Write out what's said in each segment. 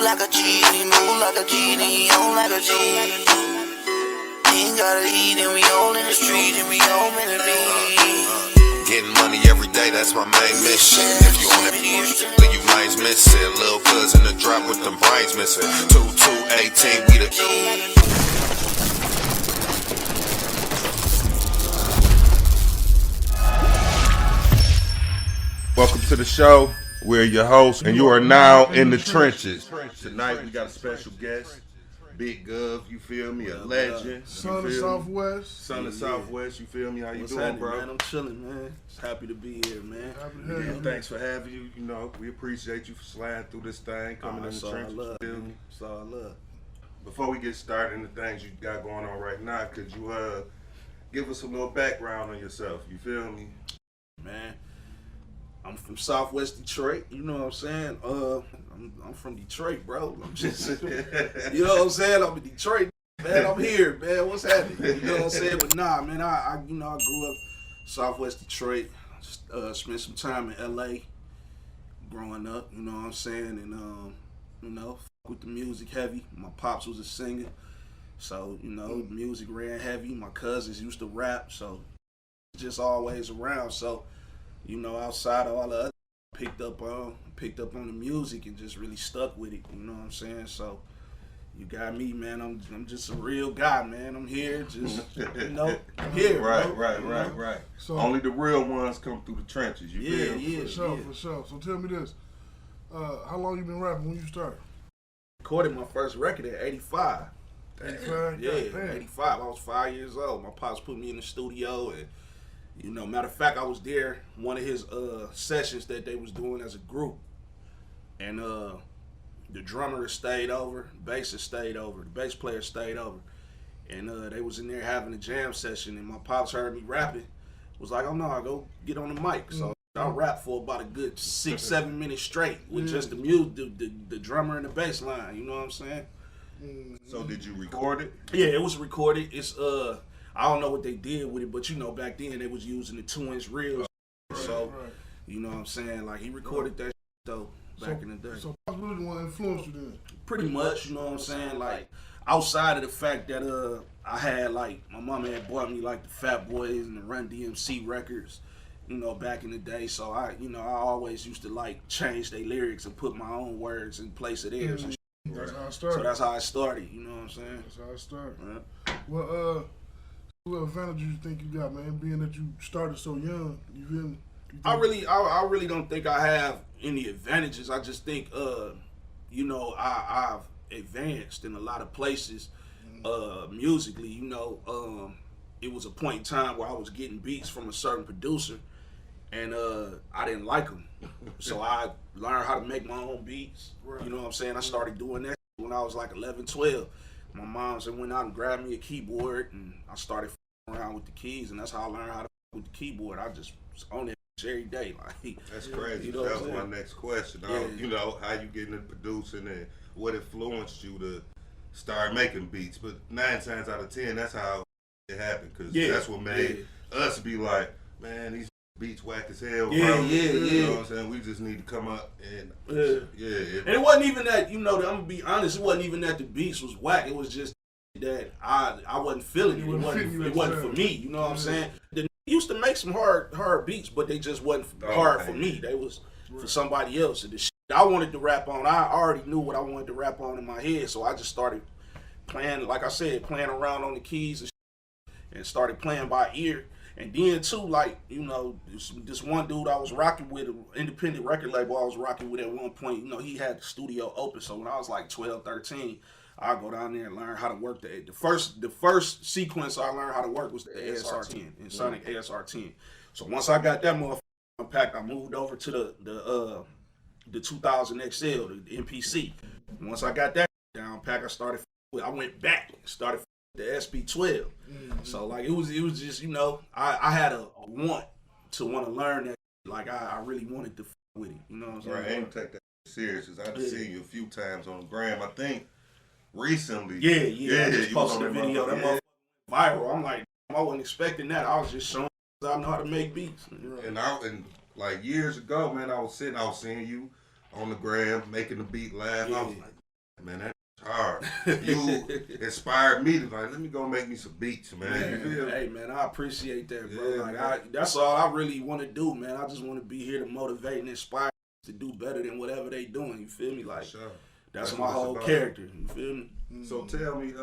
like a G, he move like a G, and he on like a G. He ain't gotta eat, and we all in the street, and we all in the beat. Getting money every day, that's my main mission. If you want it, then you mine's missing. Lil' cousin the drop with them brains missing. 2218, we the Welcome to the show. We're your hosts, and you are now in the trenches. Tonight we got a special guest, Big GOV. You feel me? A legend. Son of Southwest. Son of Southwest. You feel me? How you What's doing, happening, bro? man? I'm chilling, man. Just happy to be here, man. Happy to have you. Thanks for having you. You know, we appreciate you for sliding through this thing, coming in the trenches. Love, Feel me? It's all love. Before we get started in the things you got going on right now, could you give us a little background on yourself? You feel me? Man, I'm from Southwest Detroit. You know what I'm saying? I'm from Detroit, bro. I'm just, you know what I'm saying? I'm in Detroit, man. I'm here, man. What's happening? You know what I'm saying? But nah, man. I grew up Southwest Detroit. Spent some time in LA, growing up. You know what I'm saying? And with the music heavy. My pops was a singer, so music ran heavy. My cousins used to rap, so just always around. So, outside of all the other, picked up on the music and just really stuck with it. You know what I'm saying? So, you got me, man. I'm just a real guy, man. I'm here, just I'm here. Right. So only the real ones come through the trenches. You feel? Yeah, For sure. So tell me this: how long you been rapping? When you started? Recorded my first record at 85. 85? Yeah, 85. I was 5 years old. My pops put me in the studio, and matter of fact, I was there one of his sessions that they was doing as a group, and the drummer stayed over, the bassist stayed over, the bass player stayed over, and they was in there having a jam session, and my pops heard me rapping, was like, "Oh no, I go get on the mic." So I rapped for about a good 6-7 minutes straight with just the music, the drummer and the bass line. You know what I'm saying? So did you record it? Yeah, it was recorded. It's I don't know what they did with it, but back then they was using the 2-inch reels. So you know what I'm saying? Like he recorded that though back in the day. So I was really the one that influenced you then. Pretty much, you know what I'm saying? Like outside of the fact that I had like my mama had bought me like the Fat Boys and the Run DMC records, back in the day. So I always used to like change their lyrics and put my own words in place of theirs. That's how I started. So that's how I started. You know what I'm saying? That's how I started. Well, what advantage you think you got, man? Being that you started so young, you feel me? I really don't think I have any advantages. I just think, I've advanced in a lot of places, musically. It was a point in time where I was getting beats from a certain producer, and I didn't like them, so I learned how to make my own beats. Right. You know what I'm saying? I started doing that when I was like 11, 12. My mom went out and grabbed me a keyboard, and I started around with the keys, and that's how I learned how to with the keyboard. I just was on it every day. Like that's crazy. That was my next question. How you getting into producing and what influenced you to start making beats? But 9 times out of 10, that's how it happened, because that's what made us be like, man, these beats whack as hell, bro. You know what I'm saying? We just need to come up and and it wasn't even that, I'm gonna be honest, it wasn't even that the beats was whack. It was just that I wasn't feeling it. It wasn't for me. You know what I'm saying? They used to make some hard beats, but they just wasn't hard for me. They was for somebody else. And the shit I wanted to rap on, I already knew what I wanted to rap on in my head, so I just started playing, like I said, playing around on the keys and started playing by ear. And then too, like, this one dude I was rocking with, an independent record label I was rocking with at one point, he had the studio open. So when I was like 12, 13, I'd go down there and learn how to work the first sequence I learned how to work was the ASR10 and Sonic ASR10. So once I got that motherfucker unpacked, I moved over to the 2000 XL, the MPC. And once I got that down pack, I went back and started the SP12. So like it was just I had a want to learn that. Like I really wanted to with it. You know what I'm saying? Right, I ain't take that serious. I've seen you a few times on the gram. I think recently. Yeah. I just posted a video. That motherfucker viral. I'm like, I wasn't expecting that. I was just showing I know how to make beats. And like years ago, man, I was seeing you on the gram making the beat live. I was like, man, that's hard. You inspired me to like, let me go make me some beats, man. You feel me? Hey, man, I appreciate that, bro. Yeah, like, that's all I really want to do, man. I just want to be here to motivate and inspire to do better than whatever they doing. You feel me? Like, Sure. that's my whole character. You feel me? So tell me,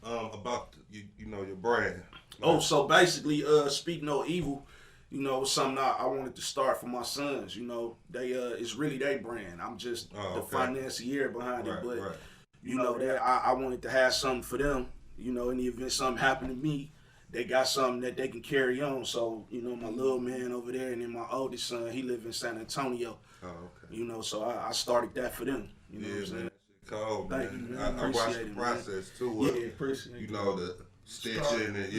about you know your brand. Oh, so basically, Speak No Evil, you know, was something I wanted to start for my sons. You know, they it's really their brand. I'm just the financier behind it, but you know that I wanted to have something for them. You know, in the event something happened to me, they got something that they can carry on. So, you know, my little man over there, and then my oldest son, he live in San Antonio. Oh, okay. You know, so I started that for them. You know what I'm saying? Cold, Thank man. you, man. I watched the process too. Yeah, appreciate you know, the stitching and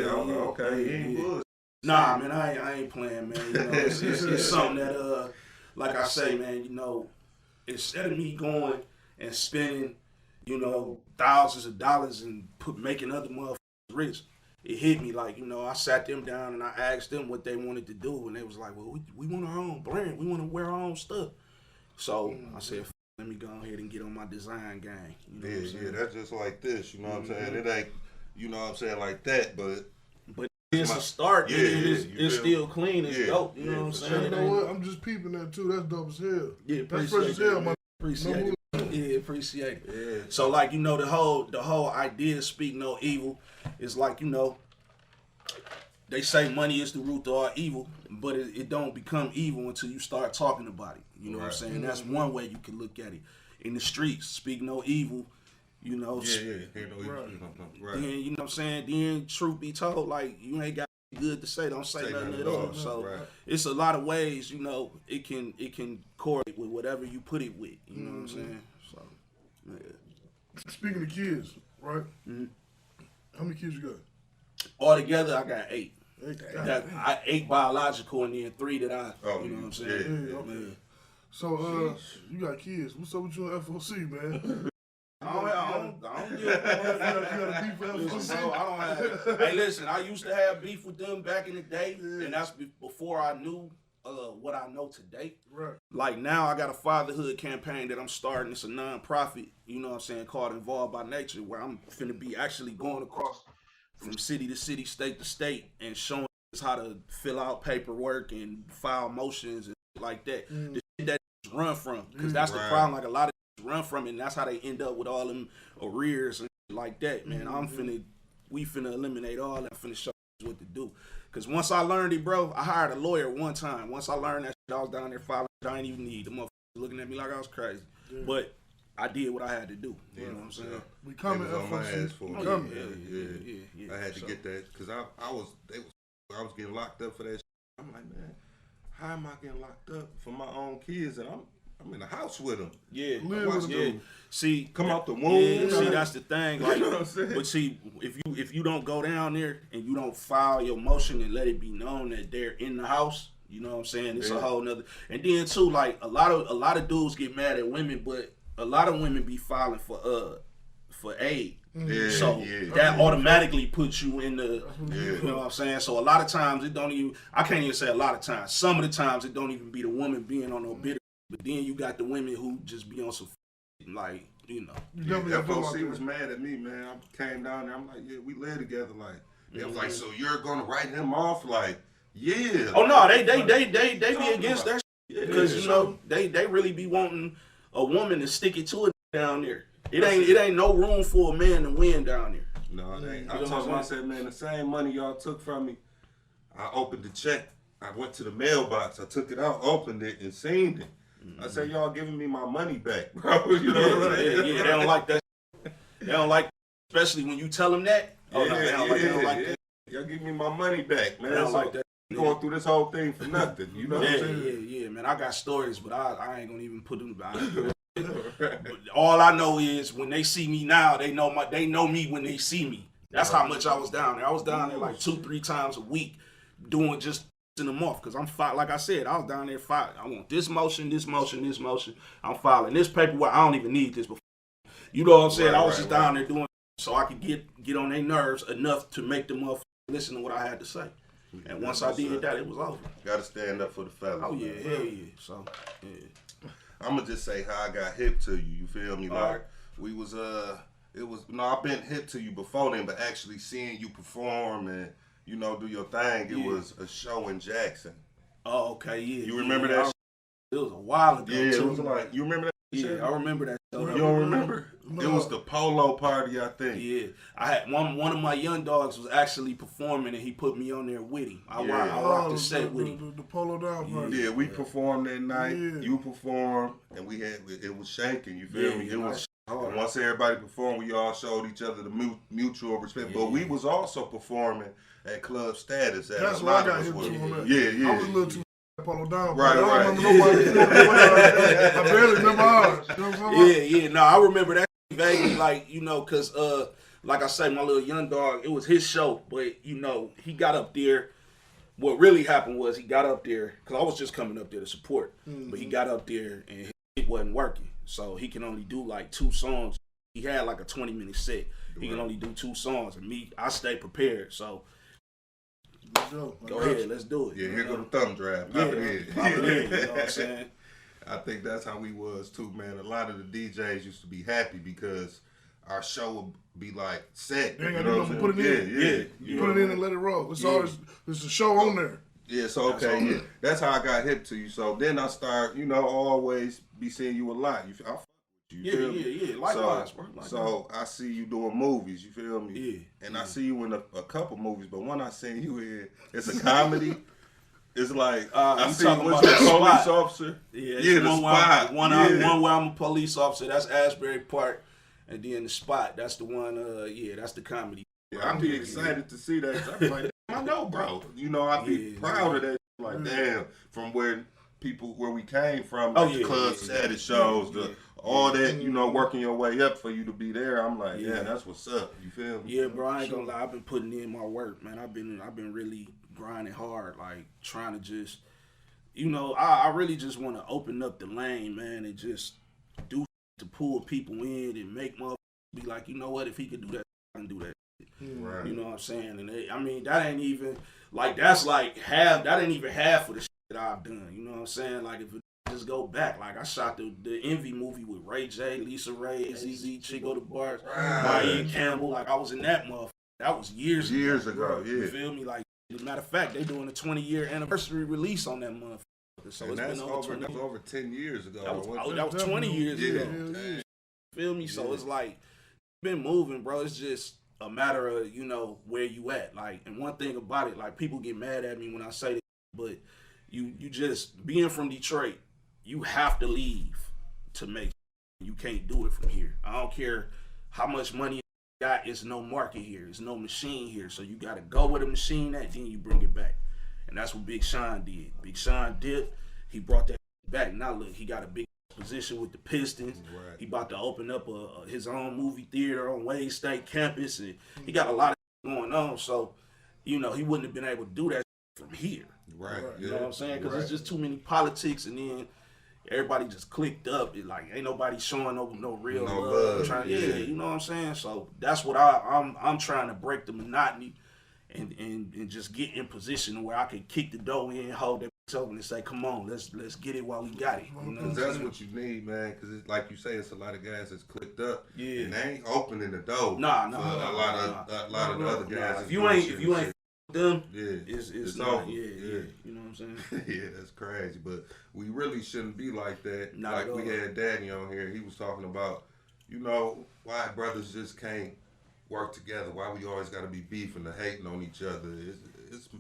okay. Nah, man, I ain't playing, man. You know, it's something that, like I say, man, you know, instead of me going and spending, you know, thousands of dollars and making other motherfuckers rich, it hit me like, you know, I sat them down and I asked them what they wanted to do, and they was like, well, we want our own brand. We want to wear our own stuff. So I said, let me go ahead and get on my design game. You know what I'm saying? Yeah, that's just like this, you know what I'm saying? It ain't, you know what I'm saying, like that, but it's a start. It's still clean. It's dope. You know what I'm saying? You know what? I'm just peeping that too. That's dope as hell. Yeah, that's fresh as hell, man. Appreciate it. Yeah, appreciate it. Yeah. So like, you know, the whole idea of Speak No Evil is like, you know, they say money is the root of all evil, but it don't become evil until you start talking about it. You know what I'm saying? That's one way you can look at it. In the streets, speak no evil. You know, Then you know what I'm saying. Then truth be told, like you ain't got good to say. Don't say nothing at all. So it's a lot of ways. You know, it can correlate with whatever you put it with. You know what I'm saying. So yeah. Speaking of kids, right? Mm-hmm. How many kids you got? Altogether, I got 8. 8 biological and then 3 that I. You know what I'm saying. Okay. So you got kids. What's up with you and FOC, man? I don't get you got a beef with FOC? No, I don't have. Hey, listen, I used to have beef with them back in the day, and that's before I knew what I know today. Right. Like now, I got a fatherhood campaign that I'm starting. It's a non-profit, you know what I'm saying, called Involved by Nature, where I'm finna be actually going across from city to city, state to state, and showing us how to fill out paperwork and file motions and like that. The shit that run from, because that's the problem. Like a lot of run from it, and that's how they end up with all them arrears and like that, man. We finna eliminate all that. I'm finna show you what to do. Because once I learned it, bro, I hired a lawyer one time. Once I learned that shit, I was down there filing shit I didn't even need. The motherfuckers looking at me like I was crazy. Yeah. But I did what I had to do. You know what I'm saying? We coming up on my ass for yeah. I had to get that because I was getting locked up for that shit. I'm like, man, how am I getting locked up for my own kids and I'm in the house with them. Yeah, See, come out the womb. Yeah, see, that's the thing. Like, you know what I'm saying? But see, if you don't go down there and you don't file your motion and let it be known that they're in the house, you know what I'm saying? It's a whole nother. And then too, like a lot of dudes get mad at women, but a lot of women be filing for aid. Yeah, so that automatically puts you in the, you know what I'm saying? So a lot of times it don't even, I can't even say a lot of times. Some of the times it don't even be the woman being on no bitter. But then you got the women who just be on some like, you know. FOC was mad at me, man. I came down there. I'm like, yeah, we live together. Like, they was like, so you're gonna write him off? Like, yeah. Oh no, they be against that shit because you know they really be wanting a woman to stick it to it down there. It ain't no room for a man to win down there. No, it ain't. I told him, I said, man, the same money y'all took from me, I opened the check. I went to the mailbox. I took it out, opened it, and seen it. I said, y'all giving me my money back, bro. You know what I'm saying? Yeah, they don't like that. They don't like, especially when you tell them that. They don't like that. Y'all give me my money back, man. They don't like that. Going through this whole thing for nothing, you know what I'm saying? Yeah, man. I got stories, but I ain't gonna even put them down. But all I know is when they see me now, they know me when they see me. That's how much I was down there. I was down there like 2-3 times a week doing just them off because I'm like I said, I was down there filing. I want this motion. I'm filing this paperwork. I don't even need this before. You know what I'm saying? I was just down there doing so I could get on their nerves enough to make them listen to what I had to say. And once I did that, it was over. Gotta stand up for the fellas. Oh yeah, hell yeah. So yeah. I'm gonna just say how I got hip to you. You feel me? Like we was I've been hip to you before then, but actually seeing you perform and do your thing. It was a show in Jackson. Oh, okay, yeah. You remember that? It was a while ago. Yeah, too. it was like you remember that? Yeah, I remember that show. You don't remember? No. It was the polo party, I think. Yeah, I had one of my young dogs was actually performing, and he put me on there with him. I rocked the set with him. The polo down party. Yeah, we performed that night. Yeah. You performed, and it was shaking. You feel me? It was. hard. And once everybody performed, we all showed each other the mutual respect. But we was also performing at Club Status. That's why I got hit too on that. Yeah. I was a little too polo down. Right, I don't remember nobody. I barely remember ours. You know what I'm saying? Yeah. No, I remember that vaguely, cause like I say, my little young dog, it was his show, but he got up there. What really happened was he got up there, because I was just coming up there to support, but he got up there and his shit wasn't working. So he can only do like 2 songs. He had like a 20-minute set. He can only do 2 songs. And I stay prepared. So go ahead, let's do it. Yeah, here go the thumb drive. Pop it in. You know what I'm saying? I think that's how we was too, man. A lot of the DJs used to be happy because our show would be like set. They ain't got nothing to put it in. Yeah. You put it in and let it roll. It's all there's a show on there. Yeah, so okay, that's how I got hip to you. So then I start, always be seeing you a lot. I fuck with you. Yeah. Likewise, bro. So I see you doing movies. You feel me? Yeah. And I see you in a couple movies, but one I seen you in, it's a comedy. It's like I see talking what's about that the police Spot. officer. Yeah, the Spot. One where I'm a police officer. That's Asbury Park, and then the Spot. That's the one. That's the comedy. Yeah, I'd be excited to see that. 'Cause I'm like, I know, bro. I'd be proud of that. Like, damn, from where we came from, like the club status shows, all that, working your way up for you to be there. I'm like, yeah, that's what's up. You feel me? Yeah, bro. I ain't gonna lie. I've been putting in my work, man. I've been really grinding hard, like trying to just, I really just want to open up the lane, man, and just do to pull people in and make motherfuckers be like, you know what? If he could do that, I can do that. Right. You know what I'm saying? And that ain't even like that's like half. That ain't even half of the shit that I've done. You know what I'm saying? Like if it just go back, like I shot the Envy movie with Ray J, Lisa Ray, ZZ, Chico the Bars, Ryan Campbell. Like I was in that motherfucker. That was years ago. Yeah. You feel me? Like as a matter of fact, they doing a 20-year anniversary release on that motherfucker. So and it's that's been over 10 years ago. That was 20 years ago. Yeah. Feel me? So it's like been moving, bro. It's just a matter of where you at. Like, and one thing about it, like people get mad at me when I say this, but you just being from Detroit, you have to leave to make. You can't do it from here. I don't care how much money you got. It's no market here. It's no machine here. So you got to go where the machine at, then you bring it back. And that's what Big Sean did. Big Sean did. He brought that back. Now look, he got a big position with the Pistons. Right. He about to open up his own movie theater on Wade State campus, and he got a lot of going on. So, he wouldn't have been able to do that from here. Right. You know what I'm saying? Because it's just too many politics, and then everybody just clicked up. It like ain't nobody showing no real love. You know what I'm saying? So that's what I'm trying to break the monotony and just get in position where I can kick the door in, hold that open and say, come on, let's get it while we got it. Because that's what you need, man. Because like you say, it's a lot of guys that's clicked up. Yeah. And they ain't opening the door. A lot of the other guys. If you ain't them, it's not, over. You know what I'm saying? Yeah, that's crazy. But we really shouldn't be like that. Not like we had Danny on here. He was talking about, why brothers just can't work together. Why we always got to be beefing and hating on each other.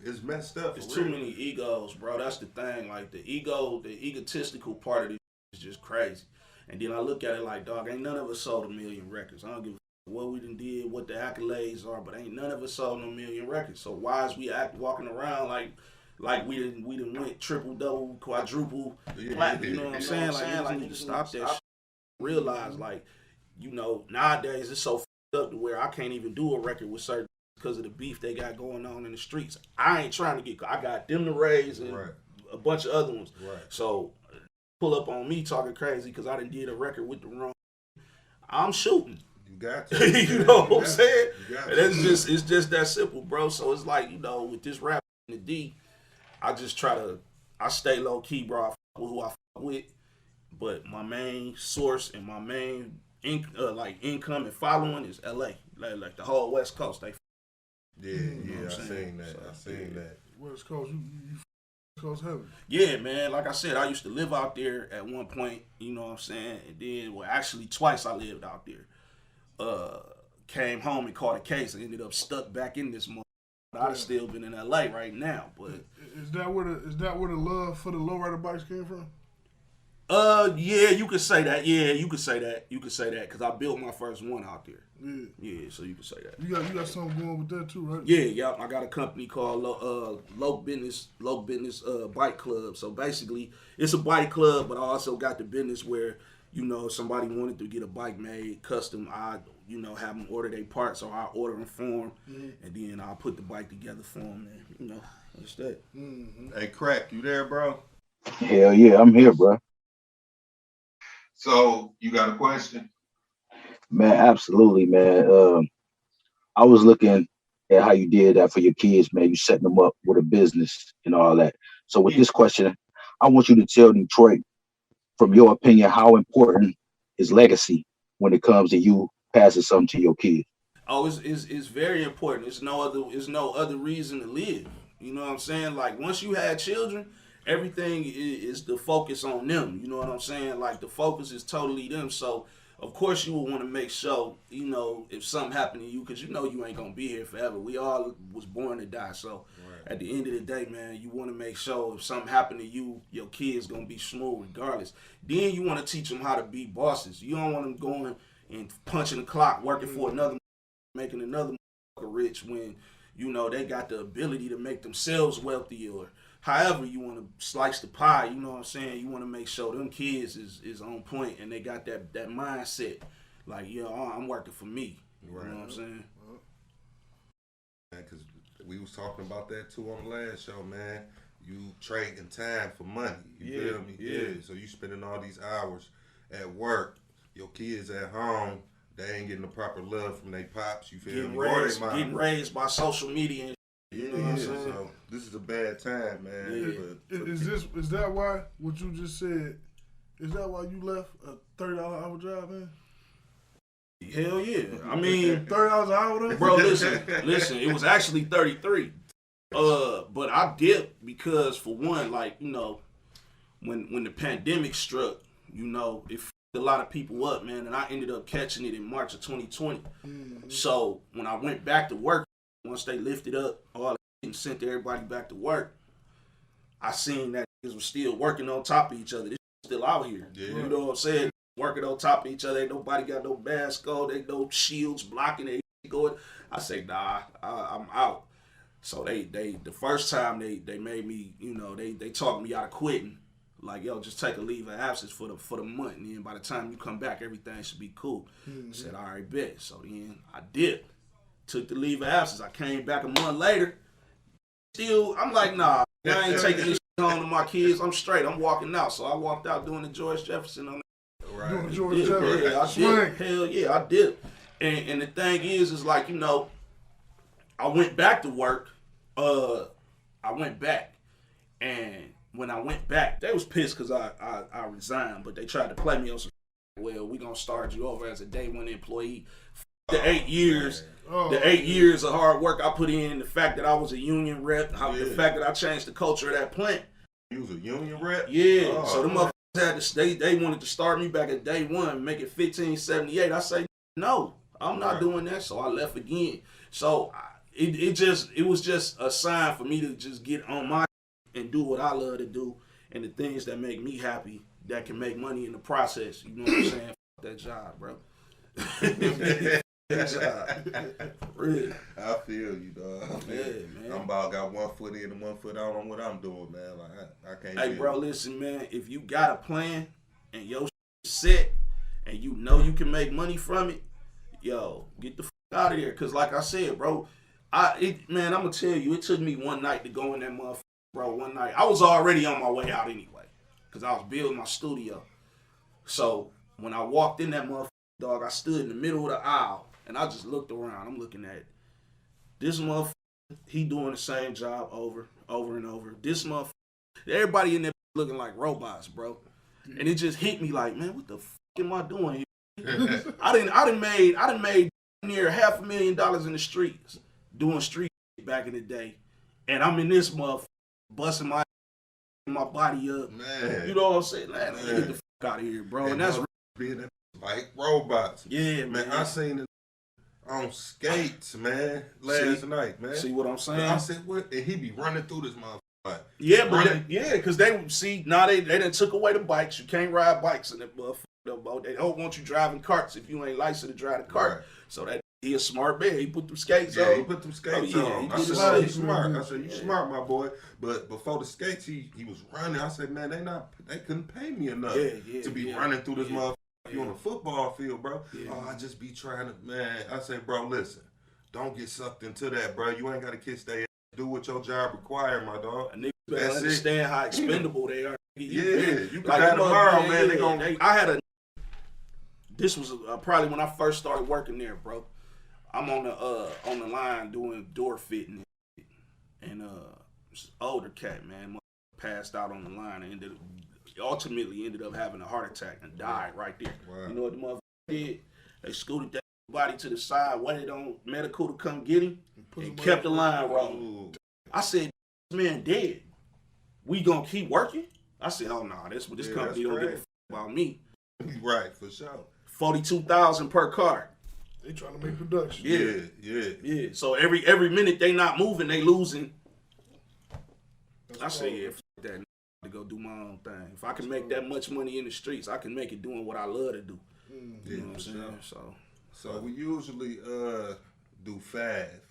It's messed up. It's too many egos, bro. That's the thing. Like the egotistical part of it is just crazy. And then I look at it like, dog, ain't none of us sold 1 million records. I don't give a what we done did, what the accolades are, but ain't none of us sold 1 million records. So why is we walking around like we didn't went triple, double, quadruple, platinum? You know what I'm saying? Like we need to stop that shit. Realize nowadays it's so fucked up to where I can't even do a record with certain because of the beef they got going on in the streets. I ain't trying to I got them to raise and a bunch of other ones. Right. So pull up on me talking crazy because I done did a record with the wrong. I'm shooting. You got to. You know what I'm saying? And it's just that simple, bro. So it's like, with this rap in the D, I stay low key, bro. I fuck with who I fuck with. but my main source and my main income and following is LA, like the whole West Coast. They I seen that. I seen that. West Coast, you West Coast heavy. Yeah, man. Like I said, I used to live out there at one point. You know what I'm saying? And then, well, actually twice I lived out there. Came home and caught a case and ended up stuck back in this month. I'd have still been in LA right now, but is that where the love for the lowrider bikes came from? Yeah, you could say that. Yeah, you could say that. You could say that because I built my first one out there. Yeah, so you could say that. You got something going with that too, right? Yeah. I got a company called Low Business Bike Club. So basically, it's a bike club, but I also got the business where somebody wanted to get a bike made custom. I have them order their parts, or I order them for them, and then I'll put the bike together for them. And that's that. Hey, Crack, you there, bro? Hell yeah, I'm here, bro. So you got a question? Man, absolutely, man. I was looking at how you did that for your kids, man. You setting them up with a business and all that. So with this question, I want you to tell Detroit, from your opinion, how important is legacy when it comes to you passing something to your kids? Oh, it's very important. It's no other reason to live. You know what I'm saying? Like once you had children, everything is the focus on them. You know what I'm saying? Like the focus is totally them. So of course you will want to make sure, if something happened to you, because you ain't gonna be here forever. We all was born to die. So at the end of the day, man, you want to make sure if something happened to you, your kid's gonna be smooth regardless. Then you want to teach them how to be bosses. You don't want them going and punching the clock, working for another, making another rich when they got the ability to make themselves wealthy, or however you want to slice the pie. You know what I'm saying? You want to make sure them kids is on point and they got that mindset. Like, I'm working for me. You know what I'm saying? Because we was talking about that too on the last show, man. You trading time for money. You feel me? Yeah. So you spending all these hours at work. Your kids at home, they ain't getting the proper love from their pops. You feel me? Getting raised by social media. And you know what I'm saying? So this is a bad time, man. Yeah. Is that why what you just said? Is that why you left a $30 hour job, man? Hell yeah! I mean, $30 an hour, bro. Listen. It was actually 33. But I dipped because, for one, like when the pandemic struck, it f***ed a lot of people up, man, and I ended up catching it in March of 2020. So when I went back to work, once they lifted up all that and sent everybody back to work, I seen that niggas was still working on top of each other. This still out here. Yeah. You know what I'm saying? Working on top of each other. Ain't nobody got no mask on. Ain't no shields blocking it. Going. I say, nah, I'm out. So they the first time they made me, they talked me out of quitting. Like, yo, just take a leave of absence for the month, and then by the time you come back, everything should be cool. I said, all right, bet. So then I did. Took the leave of absence. I came back a month later. Still, I'm like, nah, I ain't taking this shit home to my kids. I'm straight. I'm walking out. So I walked out doing the George Jefferson on that. Right. Doing George Jefferson. Yeah, I did. Hell yeah, I did. And the thing is like, I went back to work. I went back, and when I went back, they was pissed because I resigned, but they tried to play me on some. Well, we gonna start you over as a day one employee. The 8 years, the 8 years of hard work I put in, the fact that I was a union rep, the fact that I changed the culture of that plant. You was a union rep? Yeah. So the motherfuckers had to they wanted to start me back at day one, make it $15.78. I say no, I'm not doing that. So I left again. So it was just a sign for me to just get on my and do what I love to do, and the things that make me happy, that can make money in the process. You know what I'm saying? Fuck that job, bro. Really. I feel you, dog. Yeah, man. I'm about got 1 foot in and 1 foot out on what I'm doing, man. Like I can't. Hey, bro, listen, man. If you got a plan and your set, and you can make money from it, yo, get the out of here. Cause like I said, bro, I'm gonna tell you, it took me one night to go in that motherfucker, bro. One night, I was already on my way out anyway, cause I was building my studio. So when I walked in that motherfucker, dog, I stood in the middle of the aisle. And I just looked around. I'm looking at this motherfucker. He doing the same job over and over. This motherfucker. Everybody in there looking like robots, bro. And it just hit me like, man, what the fuck am I doing here? I done made near $500,000 in the streets doing street back in the day, and I'm in this motherfucker busting my body up. Man, you know what I'm saying? Man, get the fuck out of here, bro. And that's being like robots. Yeah, man. I seen it on skates, man, last night, man. See what I'm saying? I said, what? And he be running through this motherfucker. Yeah, but because they see now they done took away the bikes. You can't ride bikes in that motherfucker. They don't want you driving carts if you ain't licensed to drive the cart. Right. So that he a smart man. He put them skates on. Yeah, he put them skates on. I said, you smart. I said, you smart, my boy. But before the skates, he was running. I said, man, they couldn't pay me enough to be running through this motherfucker. You on a football field, bro. Yeah. Oh, I just be trying to, man. I say, bro, listen, don't get sucked into that, bro. You ain't got to kiss their ass. Do what your job require, my dog. Niggas better understand how expendable they are. You can die tomorrow, man. This was probably when I first started working there, bro. I'm on the line doing door fitting, and older cat, man, passed out on the line and ultimately ended up having a heart attack and died right there. Wow. You know what the motherfucker did? They scooted that body to the side, waited on medical to come get him, and kept the line rolling. I said, this man dead. We gonna keep working? I said, oh no, this company don't give a fuck about me. Right, for sure. $42,000 per car. They trying to make production. Yeah. So every minute they not moving, they losing. I say, yeah, fuck that. To go do my own thing. If I can make that much money in the streets, I can make it doing what I love to do. You know what I'm saying? So we usually do 5,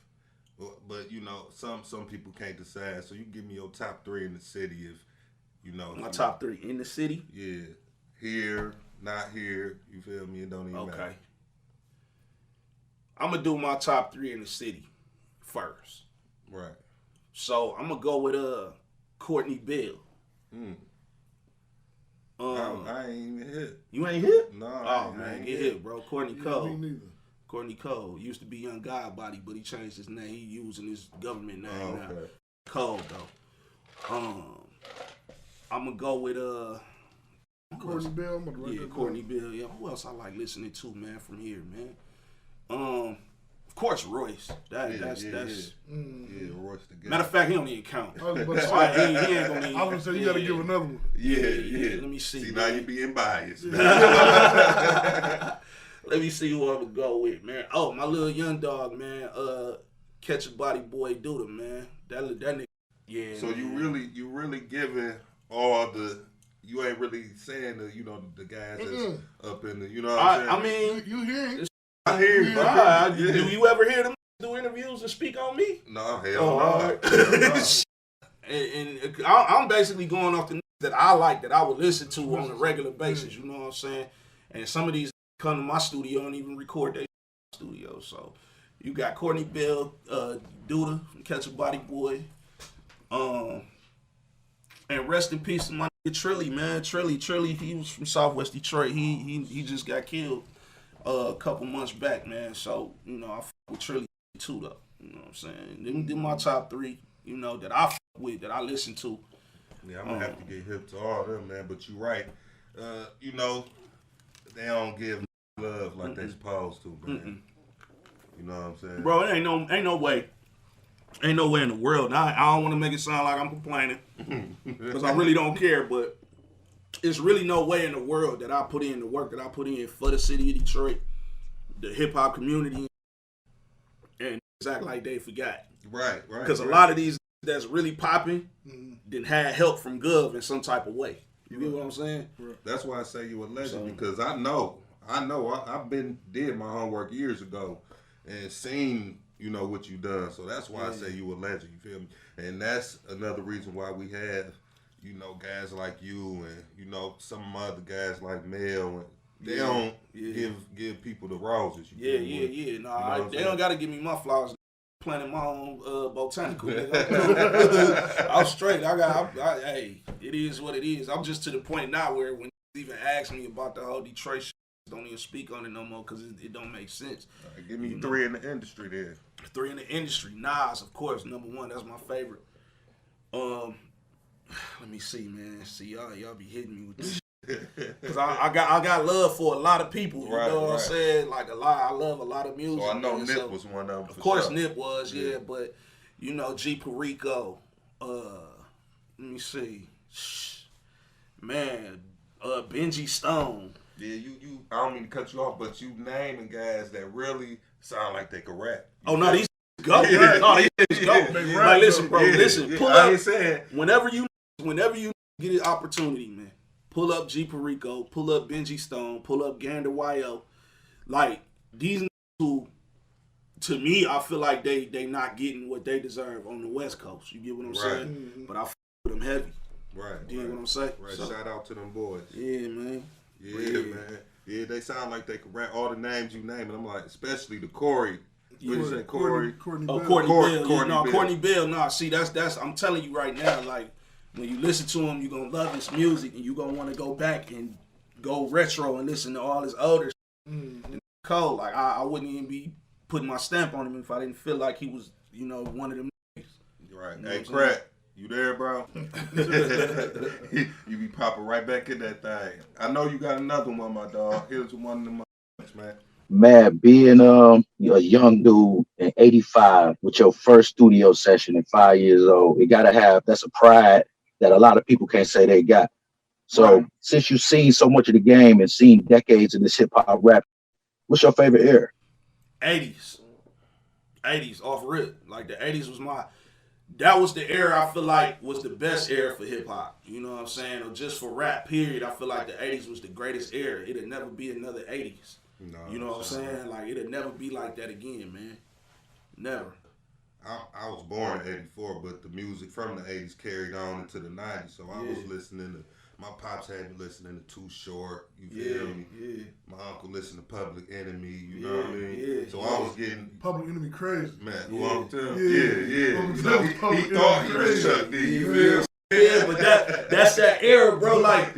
but you know some people can't decide. So you give me your top 3 in the city, if you know. My top 3 in the city? Yeah, here, not here. You feel me? It don't even matter. I'm gonna do my top 3 in the city first. Right. So I'm gonna go with Courtney Bell. I ain't even hit. You ain't hit? No. Oh man, get hit, bro. Courtney Cole. Me neither. Courtney Cole used to be Young God Body, but he changed his name. He using his government name now. Cole though. I'm gonna go with Courtney Bell. Courtney Bell. Yeah. Who else I like listening to, man? From here, man. Of course, Royce. That's Royce the guy. Matter of fact, he don't even count. I was he ain't gonna even. I was gonna say you gotta give another one. Yeah. Let me see. See, now you being biased. Let me see who I'm gonna go with, man. Oh, my little young dog, man. Catch a Body Boy Duda, man. That nigga. Yeah. So man. you really giving all the. You ain't really saying the guys that's up in the. You know what I'm saying? I mean, you hear it. I hear you. Do you ever hear them do interviews and speak on me? No, hell no. And I'm basically going off the niggas that I like, that I would listen to on a regular basis. You know what I'm saying? And some of these come to my studio and even record their studio. So you got Courtney Bell, Duda from Catch a Body Boy, and rest in peace to my nigga Trilly, man. Trilly, he was from Southwest Detroit. He just got killed a couple months back, man. So, I fuck with Trilly too, though. You know what I'm saying? Them my top 3, that I fuck with, that I listen to. Yeah, I'm gonna have to get hip to all them, man. But you're right. They don't give love like they supposed to, man. You know what I'm saying? Bro, it ain't no way. Ain't no way in the world. Now, I don't want to make it sound like I'm complaining, because I really don't care, but it's really no way in the world that I put in the work that I put in for the city of Detroit, the hip-hop community, and act like they forgot. Right. Because a lot of these that's really popping didn't have help from GOV in some type of way. You get what I'm saying? That's why I say you a legend, because I know. I've did my homework years ago and seen, what you done. So that's why I say you a legend, you feel me? And that's another reason why we have, guys like you and, some of my other guys like Mel, and they don't give people the roses. Yeah. No, they don't got to give me my flowers. Planting my own botanical. I'm straight. Hey, it is what it is. I'm just to the point now where when you even ask me about the whole Detroit shit, don't even speak on it no more because it don't make sense. Right, give me 3 in the industry then. 3 in the industry. Nas, of course, #1. That's my favorite. Let me see, man. See, y'all be hitting me with this. Cause I got love for a lot of people. You know what I'm saying? Like I love a lot of music. So I know man, Nip was one of them. Of course, Nip was, yeah. But you know, G Perico. Let me see, man. Benji Stone. Yeah, you. I don't mean to cut you off, but you naming guys that really sound like they could rap. Oh no, these go. No, these go. Like listen, bro. Listen. Pull up. Whenever you get an opportunity, man. Pull up G Perico. Pull up Benji Stone. Pull up Gander YO. Like these who, to me, I feel like they not getting what they deserve on the West Coast. You get what I'm saying? Mm-hmm. But I f with them heavy. Right. You get what I'm saying? Right. So, shout out to them boys. Yeah, man. Yeah, man. Yeah, they sound like they could rap all the names you name, and I'm like, especially the Corey. What you say, Corey? Courtney Bell. Courtney Bell. Nah, see, that's. I'm telling you right now, like when you listen to him, you're gonna love his music, and you're gonna want to go back and go retro and listen to all his older. And cold. Like I wouldn't even be putting my stamp on him if I didn't feel like he was, you know, one of them. Right. You know, hey, Crack. You there, bro? You be popping right back in that thing. I know you got another one, my dog. Here's one of them, man. Man, being a young dude in '85 with your first studio session at 5 years old, that's a pride that a lot of people can't say they got. So since you've seen so much of the game and seen decades of this hip hop rap, what's your favorite era? 80s off rip. Like the 80s was that was the era I feel like was the best era for hip hop. You know what I'm saying? Or just for rap, period. I feel like the 80s was the greatest era. It'll never be another 80s. No, you know what I'm saying? Like it'll never be like that again, man. Never. I was born in '84, but the music from the '80s carried on into the '90s. So I was listening to. My pops had me listening to Too Short. You feel me? Yeah. My uncle listened to Public Enemy. You know what I mean? Yeah. So I was getting Public Enemy crazy. Man, who I'm telling? Yeah. So he thought he was Chuck D. You feel? Yeah, but that's that era, bro. Like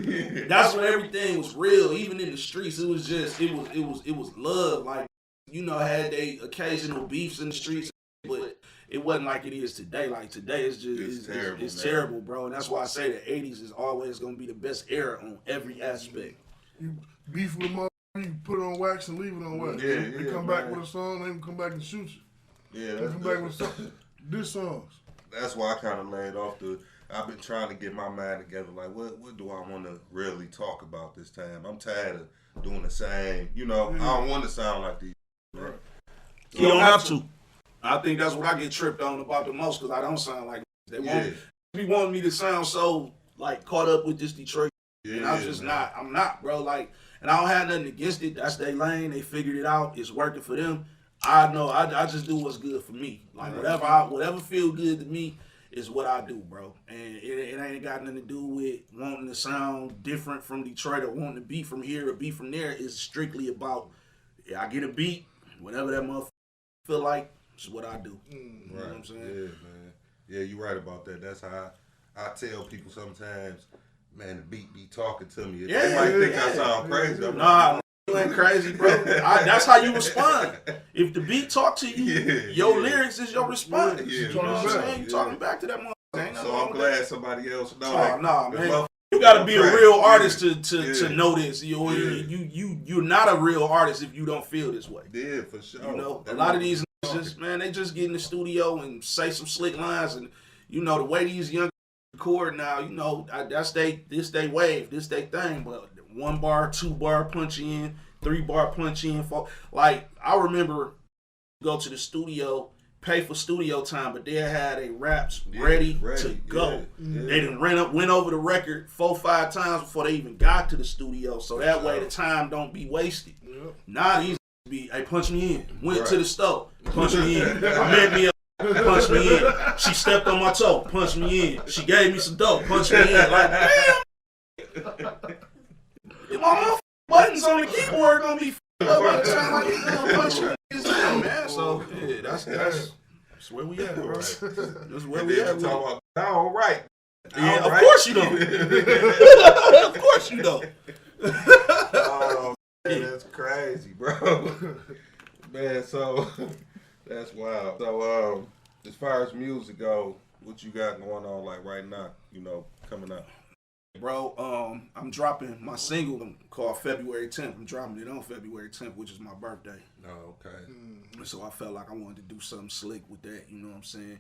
that's when everything was real. Even in the streets, it was just it was love. Like you know, had they occasional beefs in the streets, but it wasn't like it is today. Like today, it's terrible, bro. And that's why I say the '80s is always gonna be the best era on every aspect. You beef with a mother, you put it on wax and leave it on wax. They come back with a song, they come back and shoot you. Yeah, they come back with something. Diss songs. That's why I kind of laid off I've been trying to get my mind together. Like, what do I want to really talk about this time? I'm tired of doing the same. You know, I don't want to sound like these. Right? You don't have to. I think that's what I get tripped on about the most because I don't sound like they want me to sound so like caught up with this Detroit. And I'm just not. I'm not, bro. Like, and I don't have nothing against it. That's their lane. They figured it out. It's working for them. I know. I just do what's good for me. Like whatever feel good to me is what I do, bro. And it ain't got nothing to do with wanting to sound different from Detroit or wanting to be from here or be from there. It's strictly about I get a beat, whatever that motherfucker feel like. Is what I do. You know what I'm saying? Yeah, man. Yeah, you're right about that. That's how I tell people sometimes, man, the beat be talking to me. They might think I sound crazy. Nah, you ain't crazy, bro. That's how you respond. If the beat talk to you, your lyrics is your response. You know what I'm saying? You talking back to that motherfucker. So I'm glad somebody else knows. Nah, man. You gotta be a real artist to know this. You're not a real artist if you don't feel this way. Yeah, for sure. You know, a lot of these they just get in the studio and say some slick lines, and you know the way these young record now, you know this they wave, this they thing. But 1 bar, 2 bar punch in, 3 bar punch in. Like I remember, go to the studio, pay for studio time, but they had a raps ready to go. Yeah. They done went over the record 4-5 times before they even got to the studio, so that way the time don't be wasted. Yep. Now these be, hey, punch me in. Went to the store, punch me in. I met me up, punch me in. She stepped on my toe, punch me in. She gave me some dope, punch me in. Like, damn. My buttons on the keyboard gonna be up by the time I get done punching in, man. So yeah, that's where we at, bro. That's where we at. Talking about all right. Yeah, of course you don't. Of course you don't. Oh, man, that's crazy, bro. Man, so that's wild. So as far as music go, what you got going on like right now, you know, coming up? bro. I'm dropping my single called February 10th. I'm dropping it on February 10th, which is my birthday. Oh, okay. So I felt like I wanted to do something slick with that, you know what I'm saying?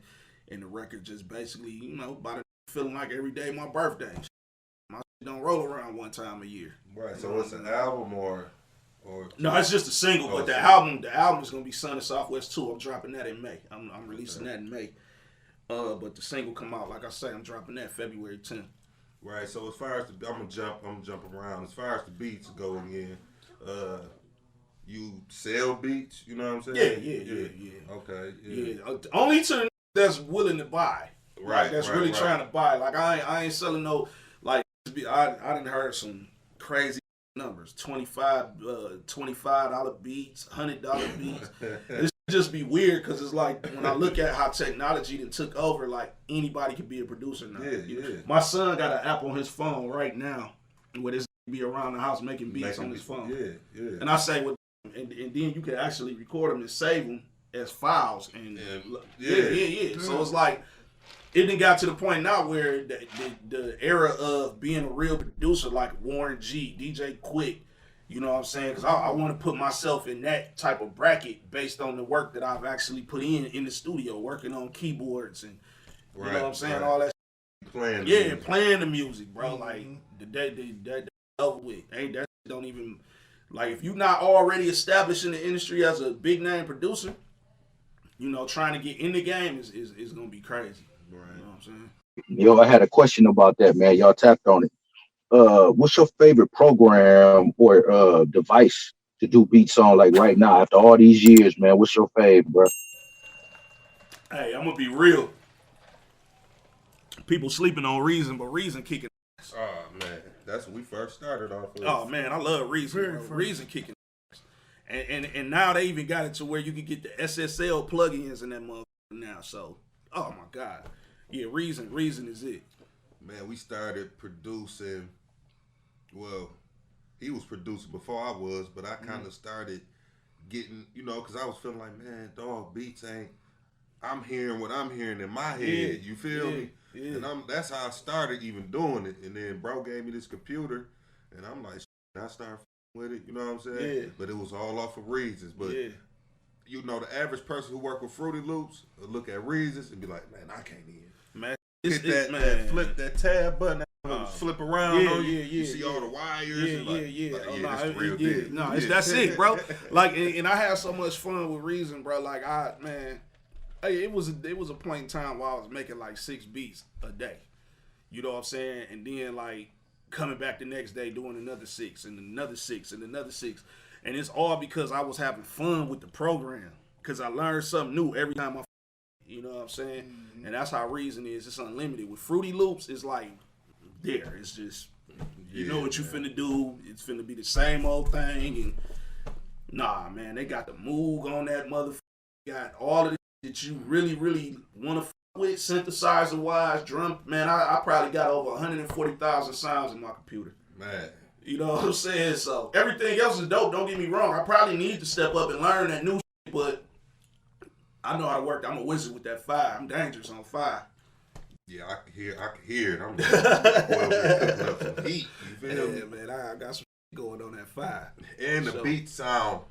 And the record just basically, you know, by the feeling like every day my birthday. My shit don't roll around one time a year. Right. So it's an album or no, it's just a single, but the album is gonna be Sun and Southwest 2. I'm dropping that in May. I'm releasing that in May. But the single come out, like I say, I'm dropping that February 10th. Right. So as far as I'm gonna jump around. As far as the beats go again, you sell beats. You know what I'm saying? Yeah. Okay. Yeah. Only to the that's willing to buy. Right. Like, that's really trying to buy. Like I ain't selling no like. I done heard some crazy numbers. $25 beats, $100 beats. This just be weird because it's like when I look at how technology then took over, like anybody can be a producer now. Yeah. My son got an app on his phone right now where this be around the house making beats on his phone. Yeah. And I say, and then you can actually record them and save them as files. And yeah. So it's like it done got to the point now where the era of being a real producer like Warren G, DJ Quick, you know what I'm saying? Because I want to put myself in that type of bracket based on the work that I've actually put in the studio, working on keyboards and you know what I'm saying, all that. Playing the music, bro. Like that over with. Ain't that don't even like if you're not already established in the industry as a big name producer, you know, trying to get in the game is gonna be crazy. Right. You know what I'm saying? Yo, I had a question about that, man. Y'all tapped on it. What's your favorite program or device to do beats on? Like right now, after all these years, man, what's your favorite, bro? Hey, I'm gonna be real. People sleeping on Reason, but Reason kicking. Oh man, that's when we first started off with. Oh man, I love Reason. Reason kicking. And now they even got it to where you can get the SSL plugins in that motherfucker now. So, oh my God, yeah, Reason is it. Man, we started producing. Well, he was producing before I was, but I kind of started getting, you know, because I was feeling like, man, dog, beats ain't. I'm hearing what I'm hearing in my head. You feel me? Yeah. And that's how I started even doing it. And then bro gave me this computer, and I'm like, I started with it. You know what I'm saying? Yeah. But it was all off of Reasons. But you know, the average person who work with Fruity Loops will look at Reasons and be like, man, I can't even. Man, hit that flip that tab button, flip around on you. You see all the wires. That's real deal. That's it, bro. Like, and I had so much fun with Reason, bro. Like, it was a point in time where I was making like 6 beats a day. You know what I'm saying? And then like coming back the next day doing another 6 and another 6 and another 6. And it's all because I was having fun with the program. Because I learned something new every time you know what I'm saying? Mm-hmm. And that's how Reason is. It's unlimited. With Fruity Loops, it's like there. It's just you know what you finna do. It's finna be the same old thing. And nah, man, they got the Moog on that motherfucker. Got all of it that you really, really want to with, synthesizer wise, drum. Man, I probably got over 140,000 sounds in my computer. Man. You know what I'm saying? So everything else is dope, don't get me wrong. I probably need to step up and learn that new shit, but I know how to work. I'm a wizard with that 5. I'm dangerous on 5. Yeah, I can hear it. I'm cooking up some heat. You feel me? Man, I got some going on that 5. And the beats sound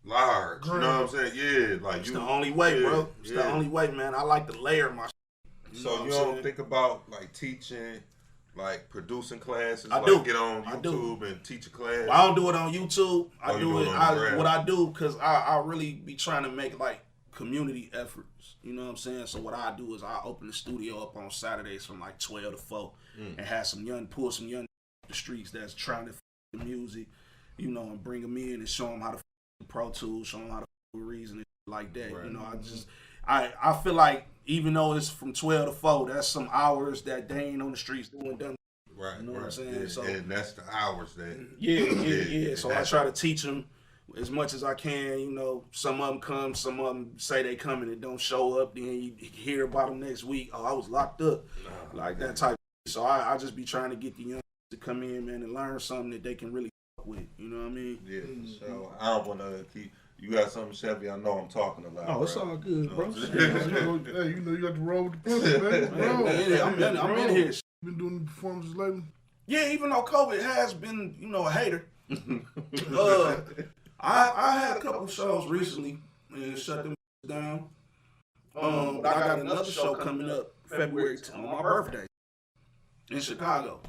large. You know what I'm saying? Yeah, like it's the only way, bro. It's the the only way, man. I like to layer my shit. So you don't think about like teaching, like producing classes? I like do. Get on YouTube and teach a class? Well, I don't do it on YouTube. I do it. What I do, because I really be trying to make like community efforts. You know what I'm saying? So what I do is I open the studio up on Saturdays from like 12 to 4 and have pull some young the streets that's trying to the music, you know, and bring them in and show them how to Pro Tools, show them how to Reason and like that. Right. You know, I feel like even though it's from 12 to 4, that's some hours that they ain't on the streets doing done. Right. You know what I'm saying? Yeah. So, and that's the hours that. Yeah. So I try to teach them as much as I can. You know, some of them come, some of them say they coming and don't show up. Then you hear about them next week. Oh, I was locked up, like that type. So I just be trying to get the young to come in, man, and learn something that they can really with. You know what I mean? Yeah. So I don't want to keep. You got something, Chevy? I know I'm talking a lot. Oh, it's all good, bro. Hey, you know you got to roll with the punches, man. I'm in here. You been doing the performances lately? Yeah, even though COVID has been, a hater. I had a couple shows recently and shut them down. But I got another show coming up February 10th on my birthday in Chicago.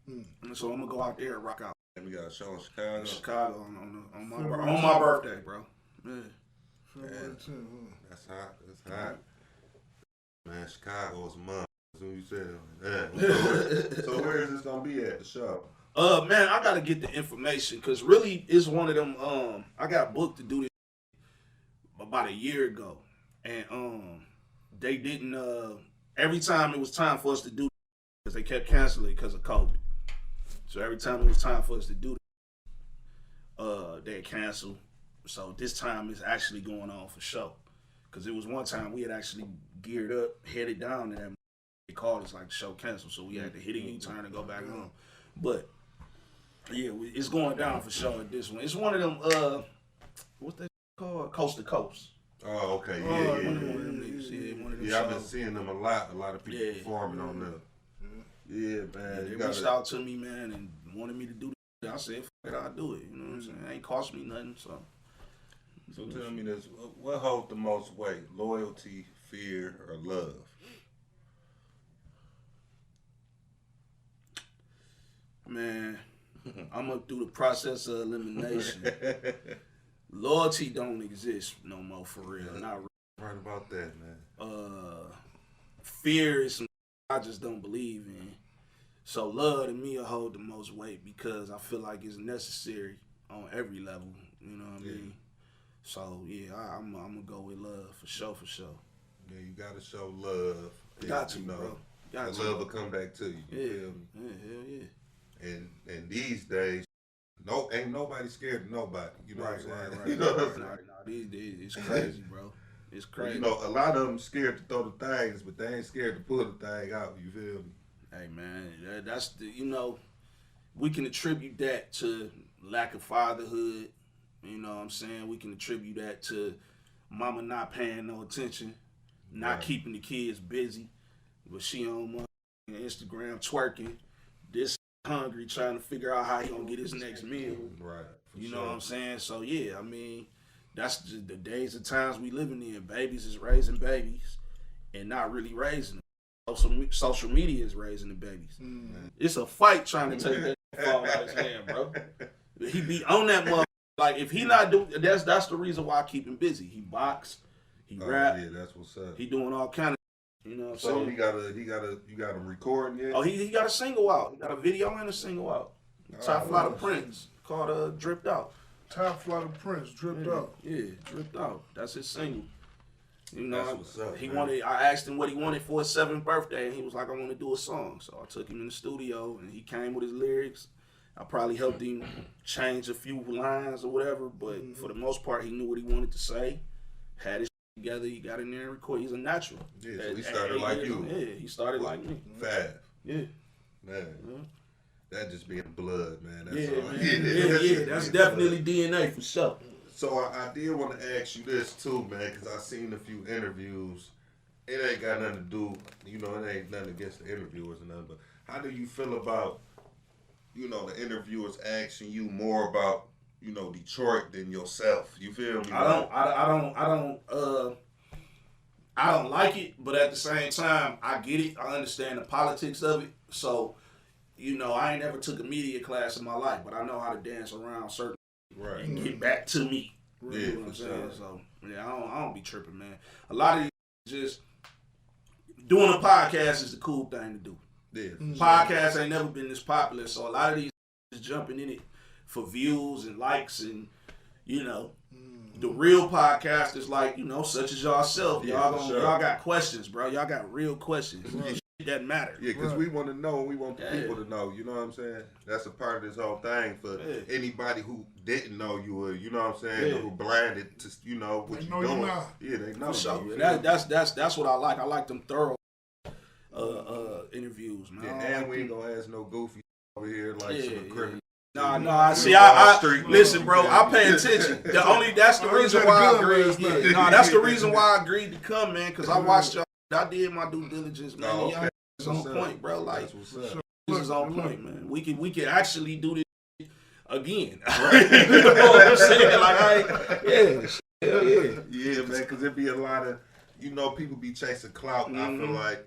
And so I'm gonna go out there and rock out. And we got a show in Chicago. Chicago on my birthday, bro. Yeah. That's hot. That's hot. Man, Chicago is a month. That's what you said. Yeah. So where is this gonna be at the show? Man, I gotta get the information because really it's one of them. I got booked to do this about a year ago, and they didn't. Every time it was time for us to do, because they kept canceling because of COVID. So every time it was time for us to do, they canceled. So this time it's actually going on for sure. Because it was one time we had actually geared up, headed down, and they called us like the show canceled, so we had to hit a U-turn and go back home. But yeah, it's going down for sure at this one. It's one of them, what's that called? Coast to Coast. Oh, okay. One of them niggas. One of them Yeah, I've shows. been seeing them a lot. A lot of people performing on them. Yeah, man. They reached out to me, man, and wanted me to do that. I said, fuck it, I'll do it. You know what I'm saying? It ain't cost me nothing, so. So tell me this, what holds the most weight? Loyalty, fear, or love? Man, I'm going through the process of elimination. Loyalty don't exist no more for real. Not really. Right about that, man. Fear is something I just don't believe in. So love to me will hold the most weight because I feel like it's necessary on every level. You know what I mean? So yeah, I'm gonna go with love for sure. Yeah, you gotta show love. Got to, bro. Got to. Love will come back to you. You feel me? Yeah, hell yeah. And these days, ain't nobody scared of nobody. You know what I'm saying? Right. You know what I'm saying? Nah, these days it's crazy, bro. It's crazy. You know, a lot of them scared to throw the things, but they ain't scared to pull the thing out. You feel me? Hey man, that's the we can attribute that to lack of fatherhood. You know what I'm saying? We can attribute that to mama not paying no attention, not keeping the kids busy, but she on Instagram twerking, this hungry trying to figure out how he gonna get his next meal. Right. You know what I'm saying? So yeah, I mean, that's just the days and times we living in. Babies is raising babies and not really raising them. Social media is raising the babies. It's a fight trying to take that fall out of his hand, bro. He be on that mother. Like if he not doing, that's the reason why I keep him busy. He box, he rap. Yeah, that's what's up. He doing all kind of. You know what I'm So saying? you got him recording yet? Oh, he got a single out. He got a video and a single out. Top Flight of Prince called Dripped Out. Top Flight of Prince, Dripped Out. Yeah, Dripped Out. That's his single. You know, That's what's up, he man. wanted. I asked him what he wanted for his 7th birthday, and he was like, "I want to do a song." So I took him in the studio, and he came with his lyrics. I probably helped him change a few lines or whatever, but for the most part, he knew what he wanted to say. Had his together, he got in there and recorded. He's a natural. Yeah, so he started like you. Yeah, he started like me. Fast. Yeah. Man. That just being blood, man. That's Yeah, all. man. Yeah. That's definitely DNA for sure. So I did want to ask you this too, man, because I seen a few interviews. It ain't got nothing to do, it ain't nothing against the interviewers or nothing, but how do you feel about, the interviewers asking you more about, Detroit than yourself? You feel me? I don't like it, but at the same time, I get it. I understand the politics of it. So, I ain't never took a media class in my life, but I know how to dance around certain and get back to me. Yeah, You know what I'm for saying? sure. So, yeah, I don't be tripping, man. A lot of these just doing a podcast is the cool thing to do. Yeah. Podcasts ain't never been this popular, so a lot of these is jumping in it for views and likes and, the real podcasters like, such as y'all y'all got questions, bro. Y'all got real questions. Shit that matter. Yeah, because we want to know and we want the people to know. You know what I'm saying? That's a part of this whole thing for anybody who didn't know you were, you know what I'm saying, or who blinded to, what you doing. Yeah, they know. For sure. That's what I like. I like them thorough interviews, man. Yeah, and we ain't gonna ask no goofy over here like some criminal. No. See, I listen, bro. I pay attention. That's the reason why I agreed. That's the reason why I agreed to come, man. Because I watched y'all. I did my due diligence, man. Y'all on point, bro. Like, this is on point, man. We can actually do this again. You know what I'm saying? Like, Yeah, man, because it be a lot of, people be chasing clout. And I feel like,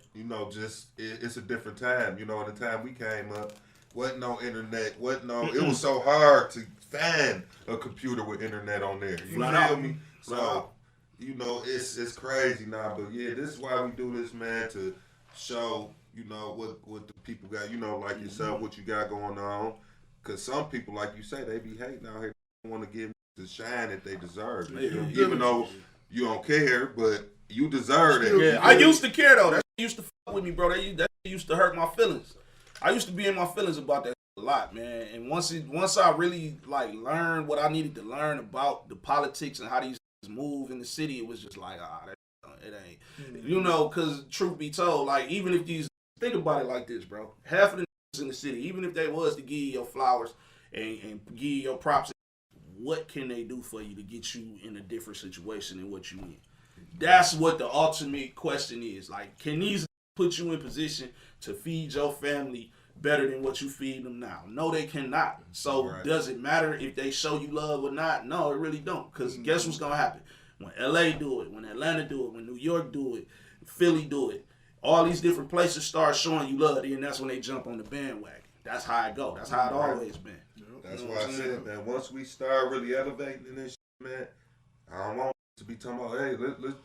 just it's a different time. The time we came up, wasn't no internet, it was so hard to find a computer with internet on there. You feel me? So, it's crazy now. But yeah, this is why we do this, man, to show, what the people got, like yourself, what you got going on. Because some people, like you say, they be hating out here. They want to give the shine that they deserve. Even though you don't care, but you deserve it. Yeah, I used to care, though. That used to fuck with me, bro. That used to hurt my feelings. I used to be in my feelings about that a lot, man. And once I really, learned what I needed to learn about the politics and how these move in the city, it was just like, it ain't. Because truth be told, even if think about it like this, bro. Half of the in the city, even if they was to give you your flowers and give you your props, what can they do for you to get you in a different situation than what you in? That's what the ultimate question is. Can these put you in position to feed your family better than what you feed them now? No, they cannot. So does it matter if they show you love or not? No, it really don't. Because guess what's going to happen? When LA do it, when Atlanta do it, when New York do it, Philly do it, all these different places start showing you love, and that's when they jump on the bandwagon. That's how it go. That's how it always been. That's why I said, man, once we start really elevating in this shit, man, I don't want to be talking about, hey,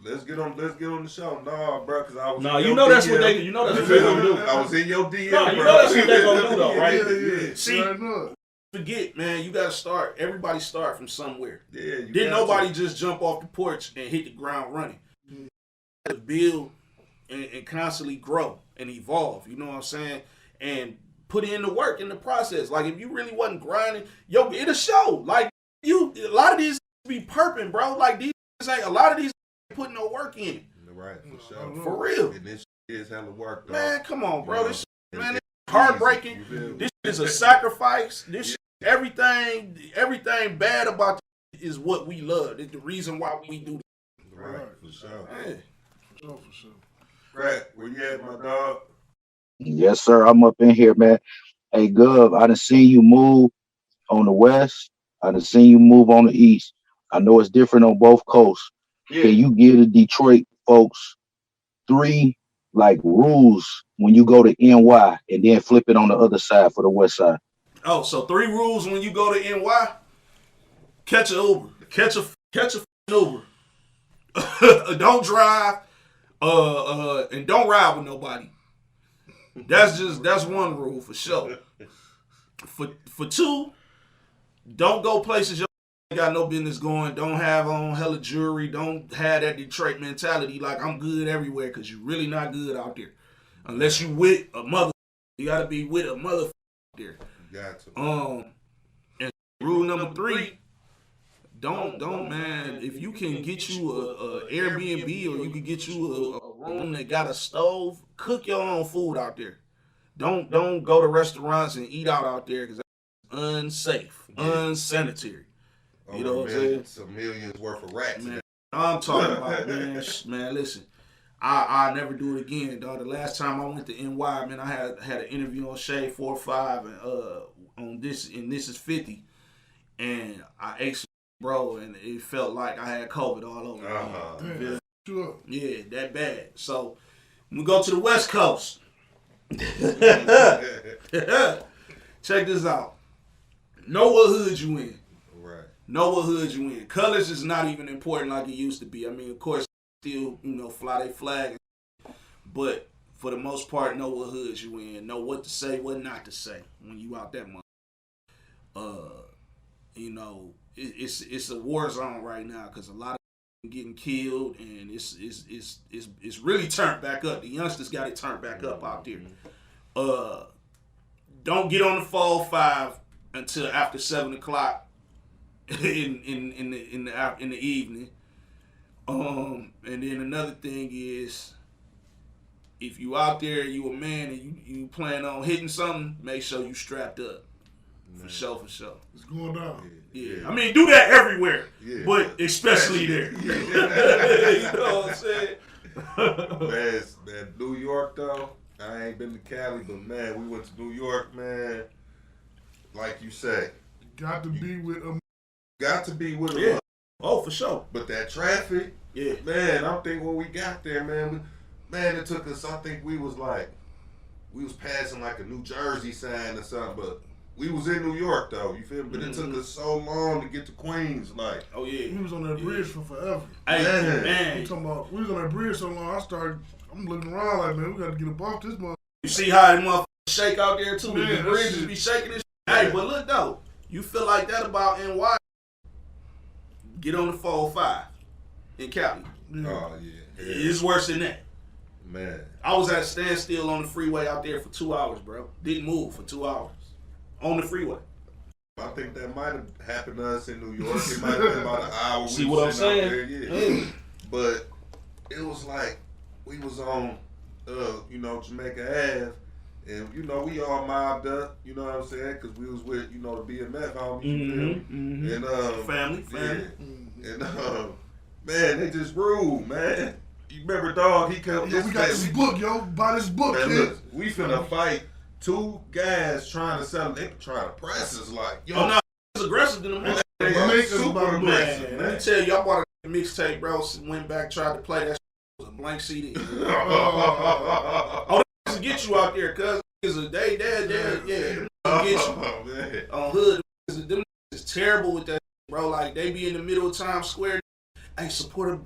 let's get on the show. No, bro, because I was that's what they gonna do. I was in your DM, bro. That's what they gonna do, though, right? Yeah. See, forget, man, you gotta start. Everybody start from somewhere. Yeah, Didn't nobody just jump off the porch and hit the ground running. You had to build and constantly grow and evolve, you know what I'm saying? And put in the work in the process. If you really wasn't grinding, it'll show. A lot of these be perping, bro. These ain't, a lot of these putting no work in. Right, for sure. For real. And this is hella work, though. Man, come on, bro. This man, it's heartbreaking. This is a sacrifice. This everything bad about this is what we love. It's the reason why we do this. Right, for sure. Yeah. For sure. Right, where you at, my dog? Yes, sir. I'm up in here, man. Hey, Gov, I done seen you move on the west. I done seen you move on the east. I know it's different on both coasts. Yeah. Can you give the Detroit folks 3 rules when you go to NY and then flip it on the other side for the west side? Oh, so 3 rules when you go to NY? Catch an Uber. Catch a Uber. Don't drive. And don't ride with nobody. That's one rule for sure. For 2, don't go places you ain't got no business going. Don't have on hella jewelry. Don't have that Detroit mentality I'm good everywhere, because you're really not good out there. Unless you with a mother. You gotta be with a mother out there. Got to. And rule number 3, don't man, if you can get you a Airbnb, or you can get you a room that got a stove, cook your own food out there. Don't go to restaurants and eat out there, because that's unsafe, unsanitary. You know what I'm saying? Some millions worth of rats. Man, I'm talking about, man, listen, I never do it again, dog. The last time I went to NY, man, I had an interview on Shade 4-5 and This Is 50, and I ate some, bro, and it felt like I had COVID all over. Sure. Yeah, that bad. So we go to the West Coast. Check this out. Know what hood you in. Right. Know what hood you in. Colors is not even important like it used to be. I mean, of course, still, fly their flag. But for the most part, know what hoods you in. Know what to say, what not to say when you out that month. It's a war zone right now, because a lot of people getting killed, and it's really turned back up. The youngsters got it turned back up out there. Don't get on the 405 until after 7:00 in the evening. And then another thing is, if you out there, you a man, and you plan on hitting something, make sure you strapped up. For sure. It's going down. Yeah. I mean, do that everywhere, but especially there. Yeah. You know what I'm saying? Man, New York, though, I ain't been to Cali, but man, we went to New York, man. Like you say, got to be with a. got to be with a. Yeah. Oh, for sure. But that traffic, yeah, man. I'm thinking when we got there, man. Man, it took us. I think we was passing like a New Jersey sign or something, but we was in New York though. You feel me? But it took us so long to get to Queens. Like, oh yeah, we was on that bridge for forever. Hey, man. We was on that bridge so long. I'm looking around like, man, we got to get up off this motherfucker. You see how the motherfuckers shake out there too? The bridges be shaking this shit. Hey, but look though, you feel like that about NY? Get on the 405 in Cali. Yeah. Oh yeah. It's worse than that. Man. I was at a standstill on the freeway out there for 2 hours, bro. Didn't move for 2 hours. On the freeway. I think that might have happened to us in New York. It might have been about an hour. See what I'm saying? There, yeah. But it was like we was on Jamaica Ave. And, we all mobbed up, you know what I'm saying? Because we was with, the BMF homies, And, family. Yeah. And, man, they just rude, man. You remember, dog, he kept... we got this book, yo. Buy this book, man, kid. Look, we finna fight 2 guys trying to sell. They trying to press us like, yo. Oh, no, it's aggressive than them. They super aggressive, man. Let me tell you, y'all bought a mixtape, bro. Went back, tried to play that shit. It was a blank CD. Oh, to get you out there, cuz is a day, yeah, get you on hood. Them is terrible with that, bro. Like they be in the middle of Times Square. Hey, support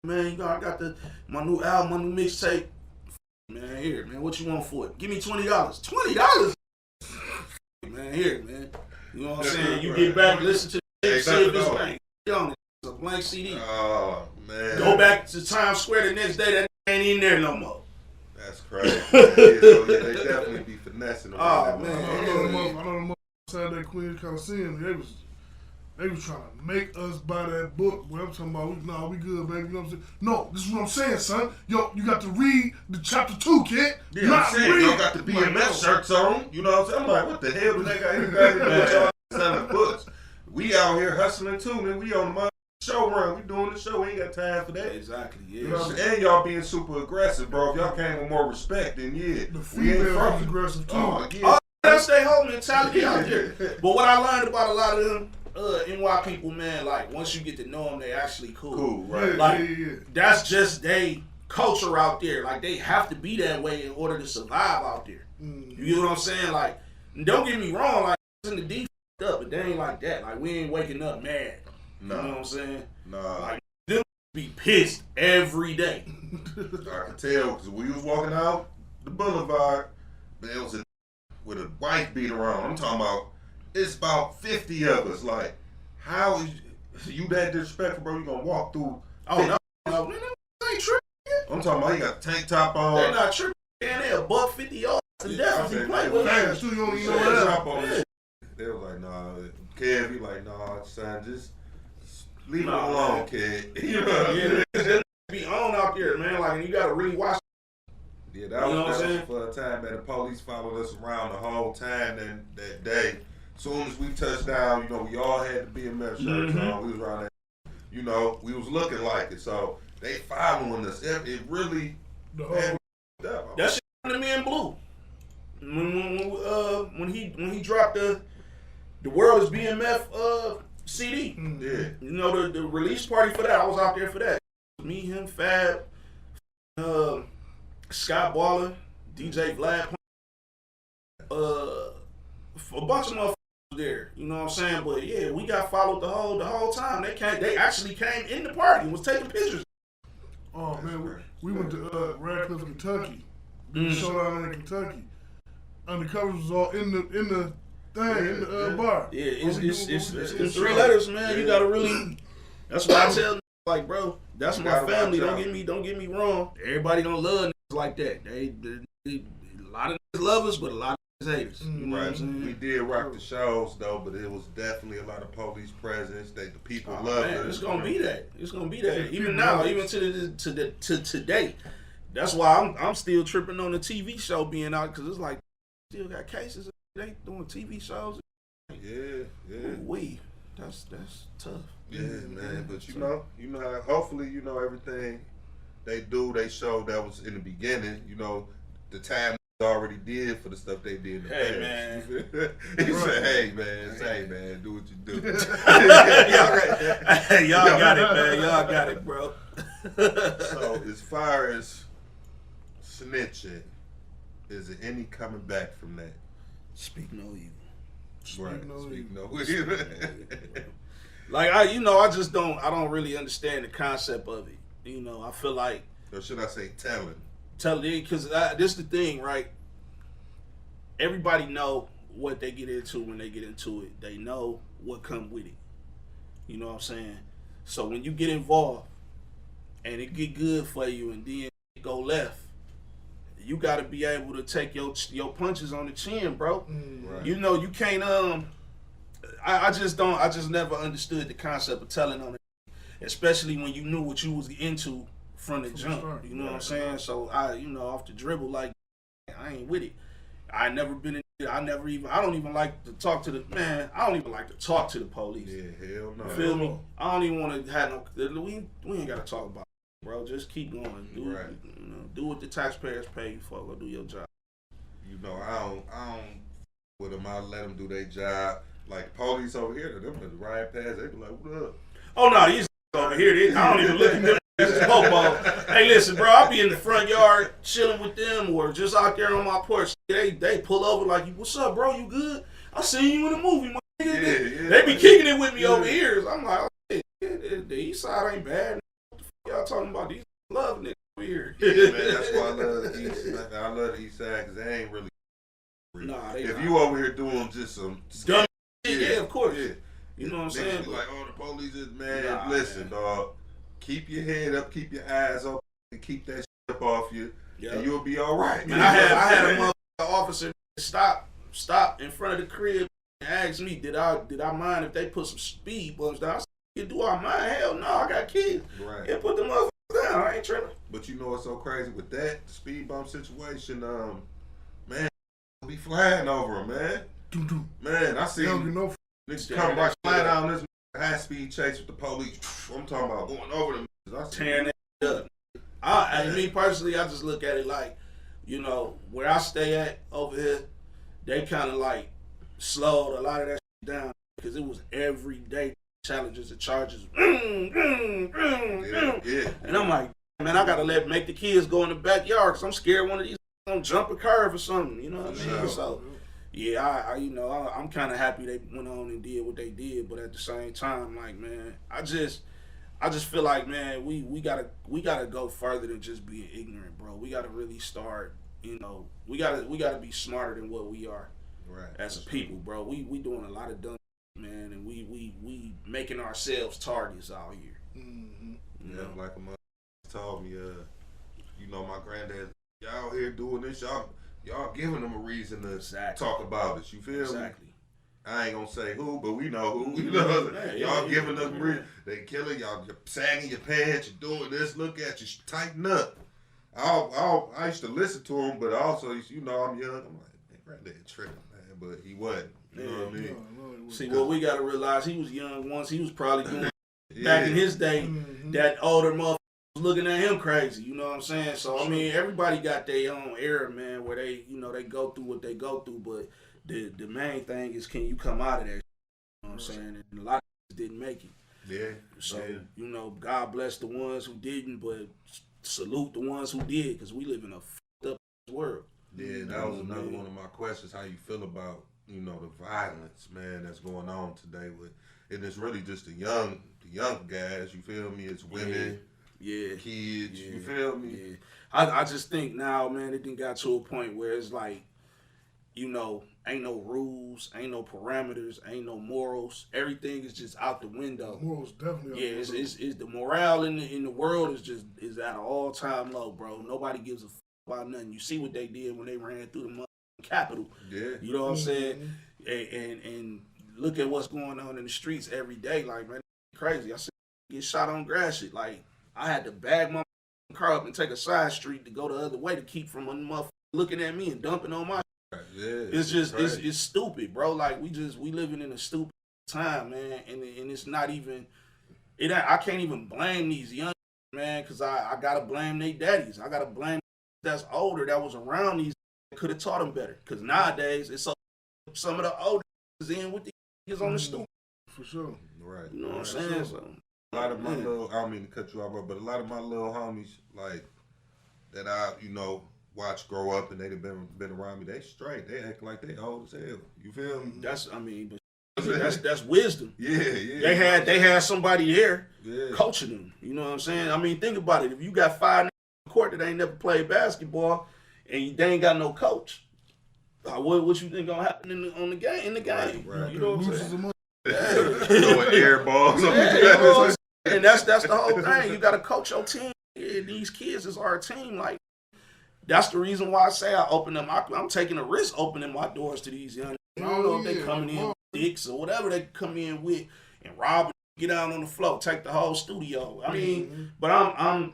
man. I got my new album, my new mixtape. Man, here, man. What you want for it? Give me $20. $20, man. Here, man. You know what I'm saying? You get back, listen to the see if it's blank. It's a blank CD. Oh man. Go back to Times Square the next day. That ain't in there no more. That's crazy. So, they definitely be finessing. Oh man, I know the outside that Queens Coliseum. They was trying to make us buy that book. Well, I'm talking about, we good, baby. You know what I'm saying? No, this is what I'm saying, son. Yo, you got to read the chapter 2, kid. Yeah, I'm saying, y'all got the BMS shirts on. You know what I'm saying? I'm like, what the hell do they got anything to do with y'all selling books? We out here hustling too, man. We on the show run. We doing the show. We ain't got time for that. Exactly, yeah. You know what I'm saying? And y'all being super aggressive, bro. If y'all came with more respect, then yeah. The female was aggressive too. Oh, yeah. Oh, that's their whole mentality out there. But what I learned about a lot of them NY people, man, like once you get to know them, they actually cool. Cool, right? Like that's just they culture out there. Like they have to be that way in order to survive out there. You know what I'm saying? Like, don't get me wrong, like in the D up, but they ain't like that. Like we ain't waking up mad. No. You know what I'm saying? No. Like them be pissed every day. I can tell because we was walking out the boulevard, there was with a wife beater on. I'm talking about. It's about 50 of us. Like, how is you that disrespectful, bro? You gonna walk through? Oh no, man, they ain't tripping. I'm talking about he got a tank top on. They're not tripping. And they $150 yards to death. If you play with fast too, you don't even know what top on this. They was like, nah. Kev, he like, nah, son, just leave it alone, kid. You know what I'm saying? Just be on out there, man. Like, you gotta really watch. Yeah, that was for a time, man. The police followed us around the whole time that day. Soon as we touched down, we all had the BMF shirts on. We was around that, we was looking like it. So they following us. It really that shit happened to me in Blue. When he dropped the World is BMF CD. Yeah. The release party for that. I was out there for that. Me, him, Fab, Scott Baller, DJ Vlad, a bunch of motherfuckers there, you know what I'm saying? But yeah, we got followed the whole time. They actually came in the party and was taking pictures. Oh man, we went to Radcliffe, Kentucky. Showdown in Kentucky. Undercovers was all in the bar. Yeah, it's 3 letters, man. You gotta really. That's what I tell them. Like, bro, that's my family. Don't get me wrong. Everybody don't love niggas like that. They a lot of niggas love us, but a lot of haters. You know what I'm saying? We did rock the shows though, but it was definitely a lot of police presence. The people loved it. It's gonna be that. It's gonna be that. Even now, even to today. That's why I'm still tripping on the TV show being out because it's like still got cases. They doing TV shows. Yeah. That's tough. Yeah, man. But you know how hopefully everything they show that was in the beginning. the time they already did for the stuff they did in the past. Man. He said, hey man, do what you do. Y'all got it, man. Y'all got it, bro. So as far as snitching, is there any coming back from that? Speak no evil. Speak no evil. Like I just don't really understand the concept of it. I feel like, or should I say telling? Because this is the thing, right? Everybody know what they get into when they get into it. They know what come with it. You know what I'm saying? So when you get involved and it get good for you and then it go left, you got to be able to take your punches on the chin, bro. Right. You can't I just never understood the concept of telling on it, especially when you knew what you was into from the jump. You know what I'm saying? So off the dribble, like, I ain't with it. I never been in it. I don't even like to talk to the man. I don't even like to talk to the police. Yeah, hell no. Feel me? I don't even want to have no. We ain't got to talk about it, bro. Just keep going. Do what the taxpayers pay you for. Go do your job. I don't with them. I let them do their job. Like police over here, them just ride past. They be like, "What up?" Oh no, these over here. I don't even look at them. This is football. Hey, listen, bro. I'll be in the front yard chilling with them, or just out there on my porch. They pull over like, "What's up, bro? You good? I seen you in a movie, my nigga." Yeah. They be kicking it with me over here. I'm like, hey, the east side ain't bad. What the fuck y'all talking about? These love niggas over here. Yeah, man. That's why I love the east. I love the east side because they ain't really. Nah, if you over here doing just some dumb shit, yeah, of course. Yeah. You know what I'm saying? Like, the police is man. Listen, dog. Keep your head up, keep your eyes open, and keep that shit up off you, and you'll be all right. Man, I had a motherfucking officer stop in front of the crib and ask me, did I mind if they put some speed bumps down? I said, do I mind? Hell no, I got kids. Right. Yeah, put the motherfuckers down. I ain't tripping. But you know what's so crazy with that the speed bump situation? Man, be flying over them, man. Man, I see niggas come right fly down this high speed chase with the police. I'm talking about going over them. Tearing that up. Me personally, I just look at it like, where I stay at over here, they kind of like slowed a lot of that shit down because it was everyday challenges and charges. And I'm like, man, I gotta make the kids go in the backyard because I'm scared one of these gonna jump a curve or something. You know what I mean? So. Yeah, I'm kind of happy they went on and did what they did, but at the same time, like, man, I just feel like, man, we gotta go further than just being ignorant, bro. We gotta really start, we gotta be smarter than what we are, right? As a people, bro. We doing a lot of dumb, man, and we making ourselves targets out here. Mm-hmm. Yeah, like a mother told me, my granddad, y'all here doing this, y'all giving them a reason to talk about it. You feel me? I ain't gonna say who, but we know who. Y'all giving them reason. They killing y'all. You're sagging your pants. You're doing this. Look at you. Tighten up. I used to listen to him, but also, I'm young. I'm like, man, granddad tripping, man. But he wasn't. You know what I mean? See, what we gotta realize, he was young once. He was probably doing back in his day. That older motherfucker was looking at him crazy, you know what I'm saying? So I mean, everybody got their own era, man, where they, they go through what they go through, but the main thing is, can you come out of that? You know what I'm saying? And a lot of didn't make it. Yeah. So God bless the ones who didn't, but salute the ones who did, because we live in a fucked up world. Yeah, that was another one of my questions. How you feel about the violence, man, that's going on today with, and it's really just the young guys. You feel me? It's women. Yeah, kids, you feel me? Yeah, I just think now, man, it done got to a point where it's like, ain't no rules, ain't no parameters, ain't no morals. Everything is just out the window. Morals definitely. Yeah, it's the morale in the world is at an all time low, bro. Nobody gives a fuck about nothing. You see what they did when they ran through the Capitol. Yeah, you know what I'm saying? And look at what's going on in the streets every day. Like, man, crazy. I see get shot on grass shit. Like, I had to bag my car up and take a side street to go the other way to keep from a motherfucker looking at me and dumping on my shit. Yeah, it's just it's stupid, bro. Like, we living in a stupid time, man, and it's not even I can't even blame these young man, because I gotta blame their daddies. I gotta blame that's older that was around these could have taught them better. Because nowadays, it's so some of the older is in with the kids on the stoop. For sure. Right. You know what I'm saying? So, a lot of my little, I don't mean to cut you off, but a lot of my little homies, like, that I, watch grow up and they've been around me, they straight. They act like they old as hell. You feel me? That's wisdom. Yeah. They had somebody there Yeah. coaching them. You know what I'm saying? I mean, think about it. If you got 5 niggas on the court that ain't never played basketball and they ain't got no coach, what you think gonna happen in the game? Right. You know what I'm saying? Throwing air balls. And that's the whole thing. You got to coach your team. Yeah, these kids is our team. Like, that's the reason why I say I open them. I'm taking a risk opening my doors to these young. I don't know if they coming in with dicks or whatever they come in with and rob, get out on the floor, take the whole studio. I mean, but I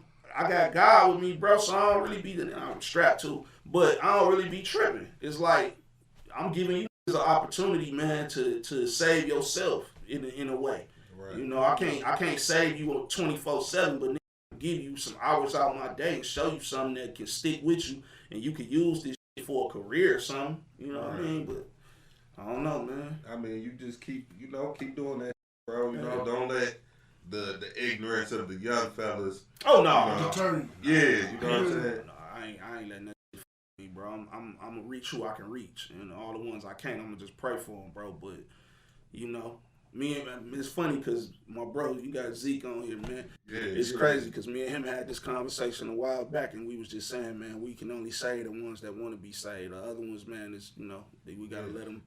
got God with me, bro. So I don't really be. I'm strapped to, but I don't really be tripping. It's like I'm giving you an opportunity, man, to save yourself in a way. Right. You know, I can't save you 24/7, but give you some hours out of my day and show you something that can stick with you and you can use this shit for a career or something. You know what I mean? But I don't know, man. I mean, you just keep doing that, bro. You know, don't let the ignorance of the young fellas. Oh no, deter you. Yeah, you know what I'm saying. No, I ain't letting that shit me, bro. I'm gonna reach who I can reach, and all the ones I can't, I'm gonna just pray for them, bro. But you know. It's funny because my bro, you got Zeke on here, man. Yeah, it's crazy because me and him had this conversation a while back, and we was just saying, man, we can only save the ones that want to be saved. The other ones, man, is we gotta let them.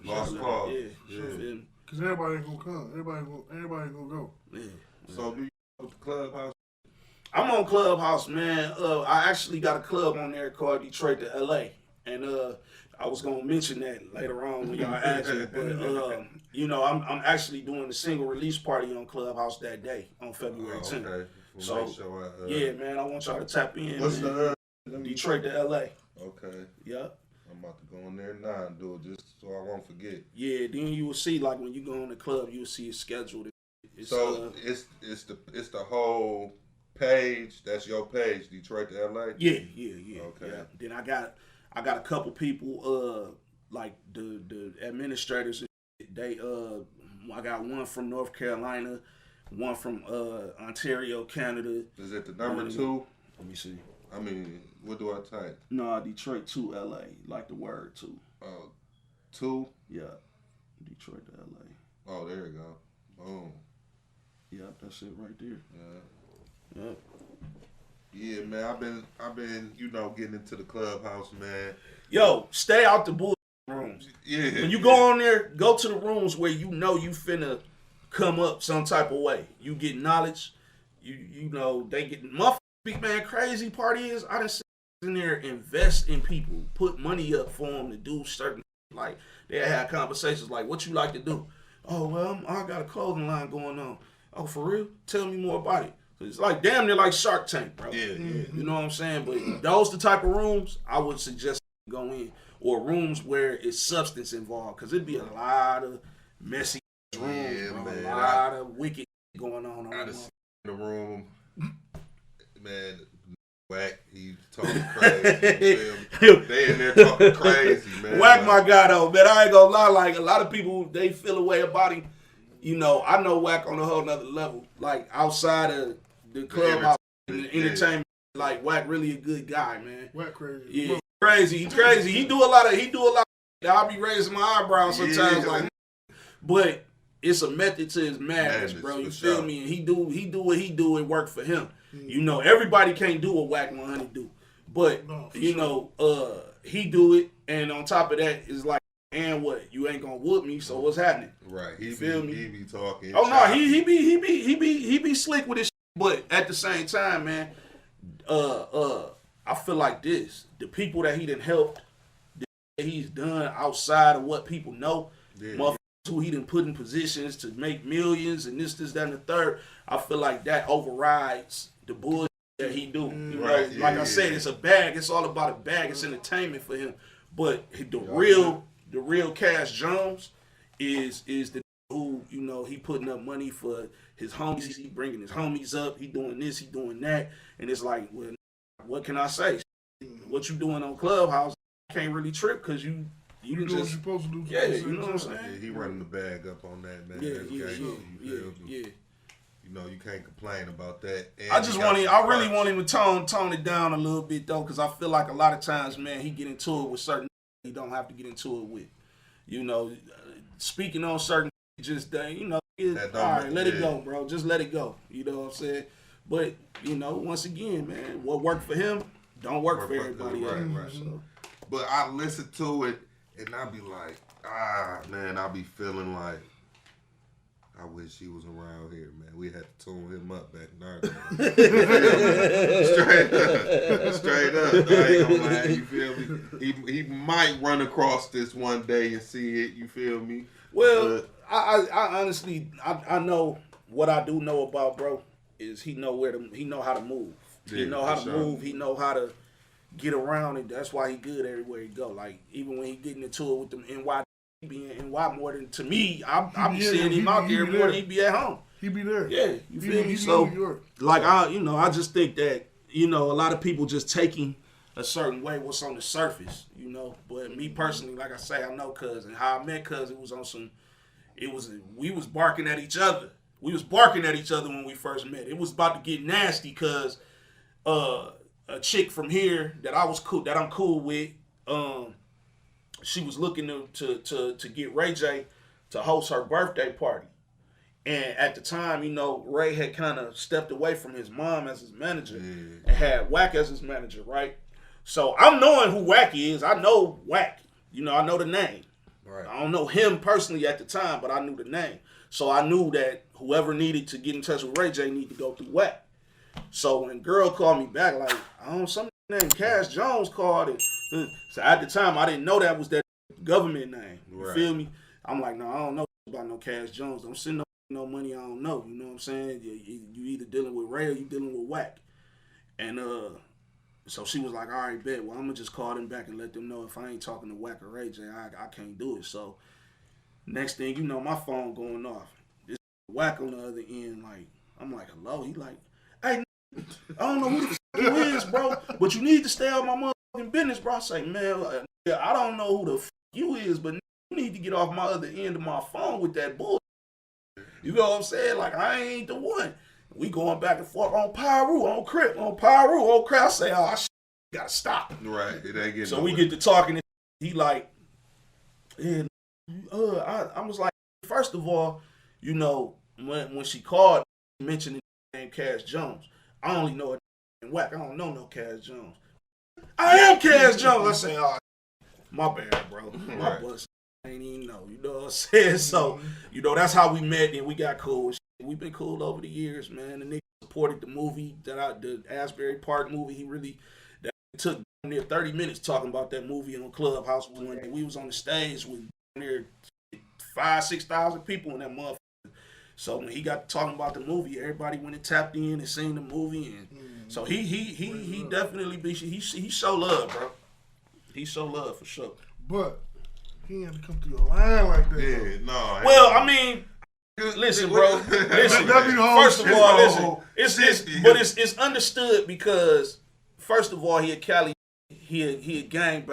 Lost cause. Yeah. Because everybody ain't gonna come. Everybody ain't gonna go. Yeah. So do you go to the clubhouse? I'm on Clubhouse, man. I actually got a club on there called Detroit to LA, and I was gonna mention that later on when y'all ask me, but I'm actually doing the single release party on Clubhouse that day on February 10th. Okay. So yeah, man, I want y'all to tap in. What's the Detroit to LA? Okay. Yep. I'm about to go in there now and do it just so I won't forget. Yeah, then you will see, like when you go in the club, you will see it scheduled. It's the whole page. That's your page, Detroit to LA. Yeah. Okay. Yeah. Then I got a couple people like the administrators. They I got one from North Carolina, one from Ontario, Canada. Is it the number 2? Let me see. I mean, what do I type? No, Detroit to LA, like the word 2. 2? Yeah. Detroit to LA. Oh, there you go. Boom. Yep, that's it right there. Yeah. Yep. Yeah, man. I've been, getting into the clubhouse, man. Yo, stay out the bull rooms. Yeah. When you go on there, go to the rooms where you know you finna come up some type of way. You get knowledge. You know they get motherfuckers. Big man, crazy part is I done sit in there invest in people, put money up for them to do certain. Like they had conversations like, "What you like to do?" Oh well, I got a clothing line going on. Oh for real? Tell me more about it. It's like damn near like Shark Tank, bro. Yeah. You know what I'm saying? But those the type of rooms I would suggest go in, or rooms where it's substance involved, because it'd be a lot of messy rooms, bro. Man, a lot of wicked going on. I just in the room, man. Whack, he talking crazy. They in there talking crazy, man. Whack my guy though, man. I ain't gonna lie. Like a lot of people, they feel a way about him. I know Whack on a whole nother level. Like outside of the clubhouse and the entertainment, like Whack really a good guy, man. Whack crazy. Yeah, crazy. He's crazy. He do a lot. I'll be raising my eyebrows sometimes, like, but it's a method to his madness, bro. You feel me? And he do what he do and work for him. Everybody can't do what Whack 100 do, but he do it, and on top of that, it's like, and what? You ain't gonna whoop me, so what's happening? Right. He be talking. Oh no, he be slick with his shit, but at the same time, man, I feel like this: the people that he done helped, that he's done outside of what people know, motherfuckers who he done put in positions to make millions and this, that, and the third. I feel like that overrides the bullshit that he do. Like I said, it's a bag. It's all about a bag. It's entertainment for him. But the real Cash Jones is the who, he putting up money for his homies. He bringing his homies up. He doing this. He doing that. And it's like, well, what can I say? what you doing on Clubhouse can't really trip because you You can do what just you're supposed to do. yeah, you know what I'm saying? Yeah, he running the bag up on that, man. Yeah, That's yeah, gangster, you yeah, feel me? yeah. You know, you can't complain about that. And I just he got want him. some I really parts. want him to tone it down a little bit though, because I feel like a lot of times, man, he get into it with certain he don't have to get into it with. You know, speaking on certain just you know, That all don't- right, let it yeah. go, bro. Just let it go. You know what I'm saying? But you know, once again, man, what worked for him don't work for everybody else. Right. But I listen to it and I be like, man, I be feeling like I wish he was around here, man. We had to tune him up back in our day. Straight up. I ain't gonna lie, you feel me? He might run across this one day and see it, you feel me? Well, I honestly, I know what I do know about bro is he know how to move. He Yeah, know how for to sure. move. He know how to get around, and that's why he good everywhere he go. Like even when he getting into it with them NY, he be in NY more than to me. I be seeing him out there more than he be at home. He be there. Yeah, you feel me? He be So in New York. like I just think that a lot of people just taking a certain way what's on the surface, But me personally, like I say, I know Cuz, and how I met Cuz, it was on some. We was barking at each other. We was barking at each other when we first met. It was about to get nasty because a chick from here that I'm cool with, she was looking to get Ray J to host her birthday party. And at the time, Ray had kind of stepped away from his mom as his manager and had Wack as his manager, right? So I'm knowing who Wack is. I know Wack. I know the name. Right. I don't know him personally at the time, but I knew the name. So I knew that whoever needed to get in touch with Ray J needed to go through Wack. So when girl called me back, like, some named Cash Jones called it. So at the time, I didn't know that was that government name. You Right. feel me? I'm like, no, I don't know about no Cash Jones. Don't send no money I don't know. You know what I'm saying? You either dealing with Ray or you dealing with Wack. And so she was like, all right, bet. Well, I'm going to just call them back and let them know if I ain't talking to Wack or Ray J, I can't do it. So next thing you know, my phone going off. This Wack on the other end, like, I'm like, hello? He like, hey, I don't know who the fuck you is, bro, but you need to stay out my motherfucking business, bro. I say, man, like, I don't know who the fuck you is, but you need to get off my other end of my phone with that bull. You know what I'm saying? Like, I ain't the one. We going back and forth on Pyru, on Crip, on Pyru, on Crip. I say, oh, shit, gotta stop. Right. It ain't getting So nowhere. we get to talking, and he like, yeah, I was like, first of all, when she called, mentioning the name Cash Jones, I only know it in Wack. I don't know no Cash Jones. I am Cash Jones. I say, oh, my bad, bro. My Right. bust. I ain't even know. You know what I'm saying? So, that's how we met, and we got cool. We've been cool over the years, man. The nigga supported the movie, the Asbury Park movie. He really took near 30 minutes talking about that movie on Clubhouse one day. We was on the stage with near 5,000-6,000 people in that motherfucker. So when he got talking about the movie, everybody went and tapped in and seen the movie, and so he definitely he show love, bro. He show love for sure. But he had to come through the line like that. Yeah, no. Well, I mean, listen, bro. Listen. That'd be the whole First of shit. all, listen. It's understood because first of all, he a Cali, he a gang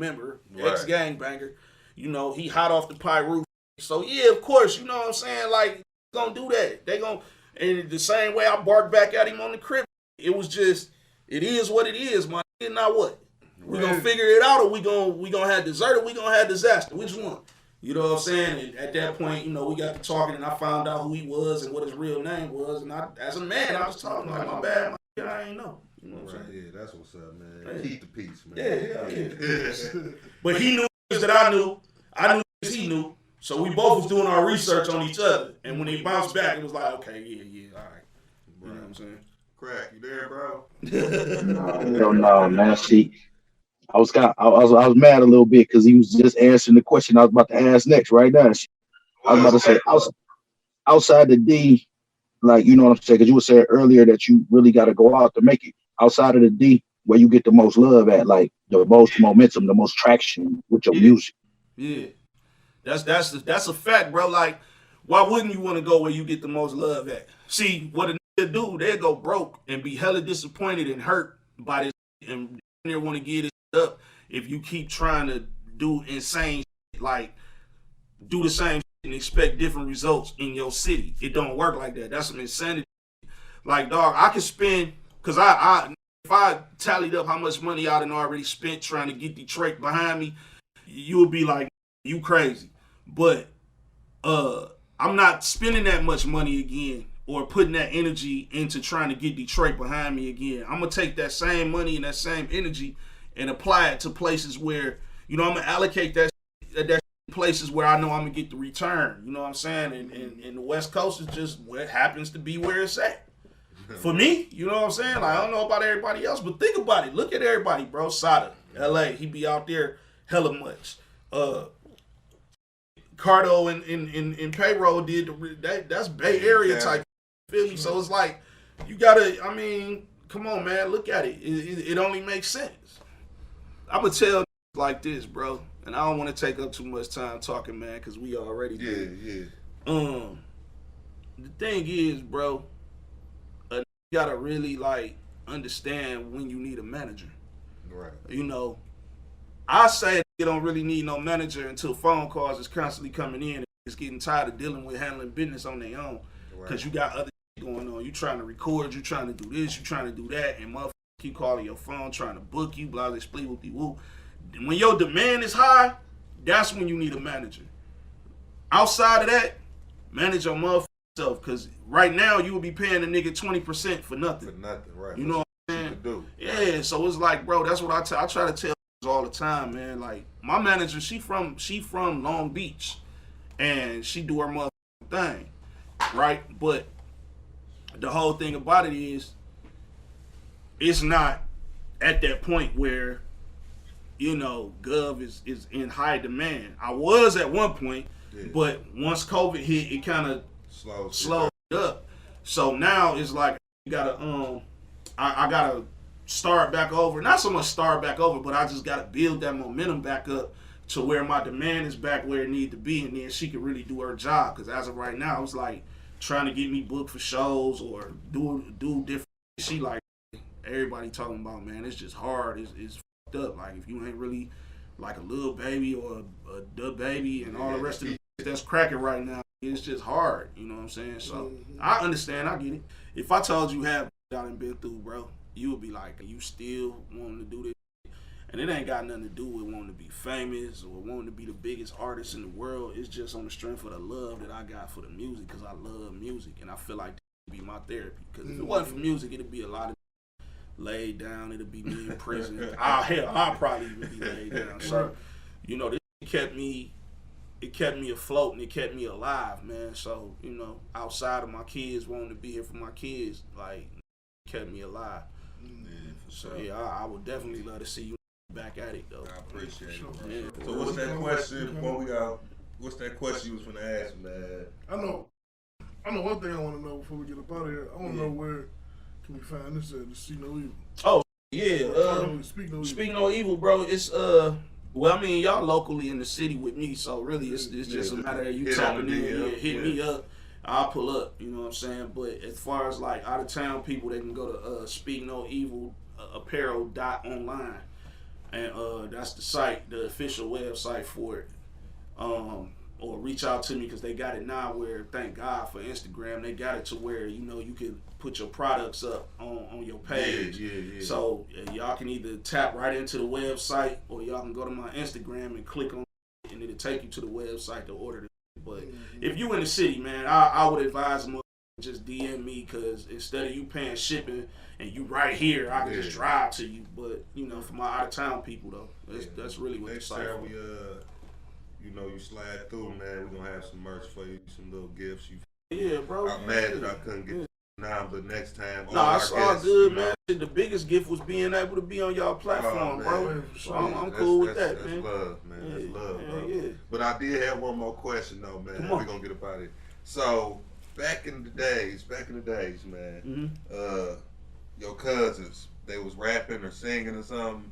member, Right. ex gangbanger. He hot off the Pyru. So yeah, of course, you know what I'm saying. Like, gonna do that. They gonna, and the same way I barked back at him on the crib. It was just, it is what it is, my nigga. Now what? We gonna figure it out, or we gonna have dessert, or we gonna have disaster. Which one? You know what I'm saying? And at that point, we got to talking, and I found out who he was and what his real name was. And as a man, I was talking like, my bad, my nigga, I ain't know. You know what I'm Right, saying? yeah, that's what's up, man. Yeah. Keep the peace, man. Yeah. But he knew that I knew he knew. So we both was doing our research on each other. And when he bounced back, it was like, okay, yeah, all right. You know what I'm saying? Crack, you there, bro? No, man. See, I was mad a little bit because he was just answering the question I was about to ask next right now. I was about to say outside the D, like, you know what I'm saying? Because you were saying earlier that you really got to go out to make it. Outside of the D, where you get the most love at, like the most momentum, the most traction with your music. Yeah. That's a fact, bro. Like, why wouldn't you want to go where you get the most love at? See, what a nigga do, they'll go broke and be hella disappointed and hurt by this and there want to get it up if you keep trying to do insane shit, like do the same shit and expect different results in your city. It don't work like that. That's some insanity. Like, dog, I can spend, because if I tallied up how much money I done already spent trying to get Detroit behind me, you would be like, you crazy. But I'm not spending that much money again or putting that energy into trying to get Detroit behind me again. I'm going to take that same money and that same energy and apply it to places where, I'm going to allocate that places where I know I'm going to get the return. You know what I'm saying? And the West Coast is just what happens to be where it's at. For me, you know what I'm saying? Like, I don't know about everybody else, but think about it. Look at everybody, bro. Sada, LA, he be out there hella much. Cardo and Payroll did that's Bay Area type. Feel me? So it's like, you gotta, come on, man, look at it. It only makes sense. I'm gonna tell like this, bro, and I don't want to take up too much time talking, man, because we already did. The thing is, bro, you gotta really like understand when you need a manager. Right. I say you don't really need no manager until phone calls is constantly coming in and it's getting tired of dealing with handling business on their own. Because you got other shit going on. You trying to record, you trying to do this, you trying to do that, and motherfuckers keep calling your phone, trying to book you, blah, blah, split, whoopty whoop. When your demand is high, that's when you need a manager. Outside of that, manage your motherfucking self, because right now you will be paying a nigga 20% for nothing. For nothing, right. You know what I'm saying? Yeah, so it's like, bro, that's what I try to tell all the time, man. Like, my manager, she from Long Beach, and she do her motherfucking thing, right? But the whole thing about it is, it's not at that point where, GOV is in high demand. I was at one point, but once COVID hit, it kind of slowed up. So now it's like you gotta I gotta start back over. Not so much start back over, but I just gotta build that momentum back up to where my demand is back where it need to be, and then she can really do her job. Because as of right now, it's like trying to get me booked for shows or do different. She like everybody talking about, man, it's just hard. It's fucked up. Like, if you ain't really like a little baby or a dub baby and all the rest of the that's cracking right now, it's just hard. You know what I'm saying? So I understand. I get it. If I told you have I done been through, bro, you would be like, you still wanting to do this? And it ain't got nothing to do with wanting to be famous or wanting to be the biggest artist in the world. It's just on the strength of the love that I got for the music, because I love music, and I feel like that would be my therapy. Because if it wasn't for music, it'd be a lot of laid down. It'd be me in prison. I'll probably even be laid down. So, this kept me afloat, and it kept me alive, man. So, outside of my kids wanting to be here for my kids, like, it kept me alive. So, I would definitely love to see you back at it, though. I appreciate it. Yeah. So what's that question before we go? What's that question you was finna ask, man? I know one thing I want to know before we get up out of here. I want to know where can we find this at, the See No Evil. Oh, yeah. Speak No Evil, bro. It's y'all locally in the city with me, so really it's just a matter of you tapping in, hit me up. I'll pull up, you know what I'm saying? But as far as like out of town people, they can go to Speak No Evil apparel.online, and that's the site, the official website for it. Or reach out to me, because they got it now where, thank God for Instagram, they got it to where you can put your products up on your page. Yeah. So y'all can either tap right into the website, or y'all can go to my Instagram and click on it, and it'll take you to the website to order it. But if you in the city, man, I would advise them just DM me, because instead of you paying shipping and you right here, I can just drive to you. But for my out of town people though, that's really what next the site time for. you slide through, man, we're gonna have some merch for you, some little gifts. Yeah, bro. I'm mad that I couldn't get now, but next time. Nah, it's all good, man. The biggest gift was being able to be on y'all platform, bro. So I'm cool with that, man. That's love, man. That's love, bro. Yeah. But I did have one more question, though, man. We're gonna get up out of here. So, back in the days, man, your cousins, they was rapping or singing or something.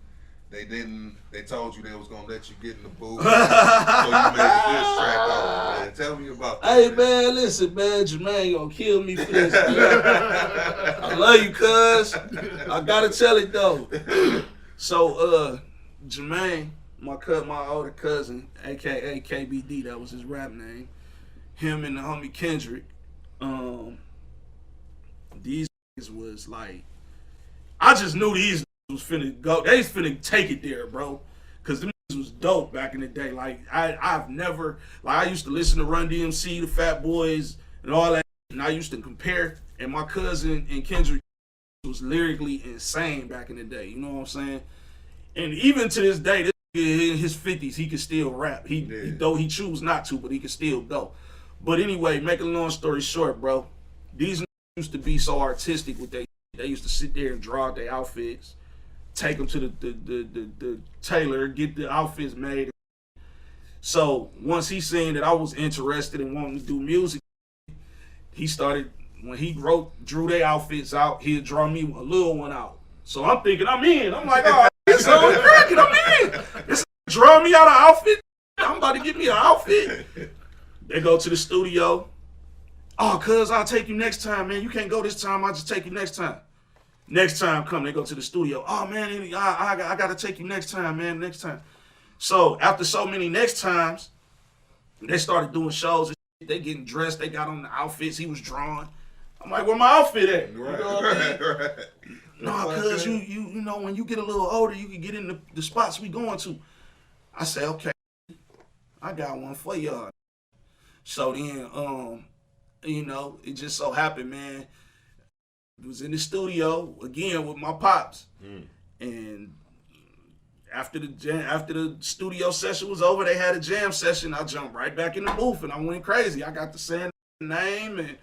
They told you they was gonna let you get in the booth. So you made a diss track on, man. Tell me about that. Hey, man, listen, man, Jermaine gonna kill me for this, man. I love you, cuz. I gotta tell it, though. So Jermaine, my older cousin, aka KBD, that was his rap name. Him and the homie Kendrick. These was like, I just knew these was finna go. They was finna take it there, bro. Cause them was dope back in the day. Like I've never, like I used to listen to Run DMC, the Fat Boys, and all that. And I used to compare. And my cousin and Kendrick was lyrically insane back in the day. You know what I'm saying? And even to this day, this nigga in his 50s, he can still rap. Though he choose not to, but he can still go. But anyway, make a long story short, bro. These niggas used to be so artistic with they used to sit there and draw out their outfits, take them to the tailor, get the outfits made. So once he seen that I was interested in wanting to do music, he started, when he drew their outfits out, he'd draw me a little one out. So I'm thinking, I'm in. I'm like, oh, it's all cracking, I'm in. This draw me out an outfit. I'm about to get me an outfit. They go to the studio. Oh, cuz I'll take you next time, man. You can't go this time. I'll just take you next time. Next time come, they go to the studio. Oh, man, I got to take you next time, man, next time. So after so many next times, they started doing shows. They getting dressed. They got on the outfits he was drawing. I'm like, where my outfit at? Right, you know what I mean? right. No, cuz you know, when you get a little older, you can get in the spots we going to. I say, okay, I got one for y'all. So then, you know, it just so happened, man, I was in the studio again with my pops. And after the studio session was over, they had a jam session. I jumped right back in the booth and I went crazy. I got to saying the name and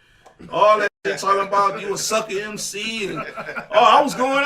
all that shit, talking about you a sucker MC and I was going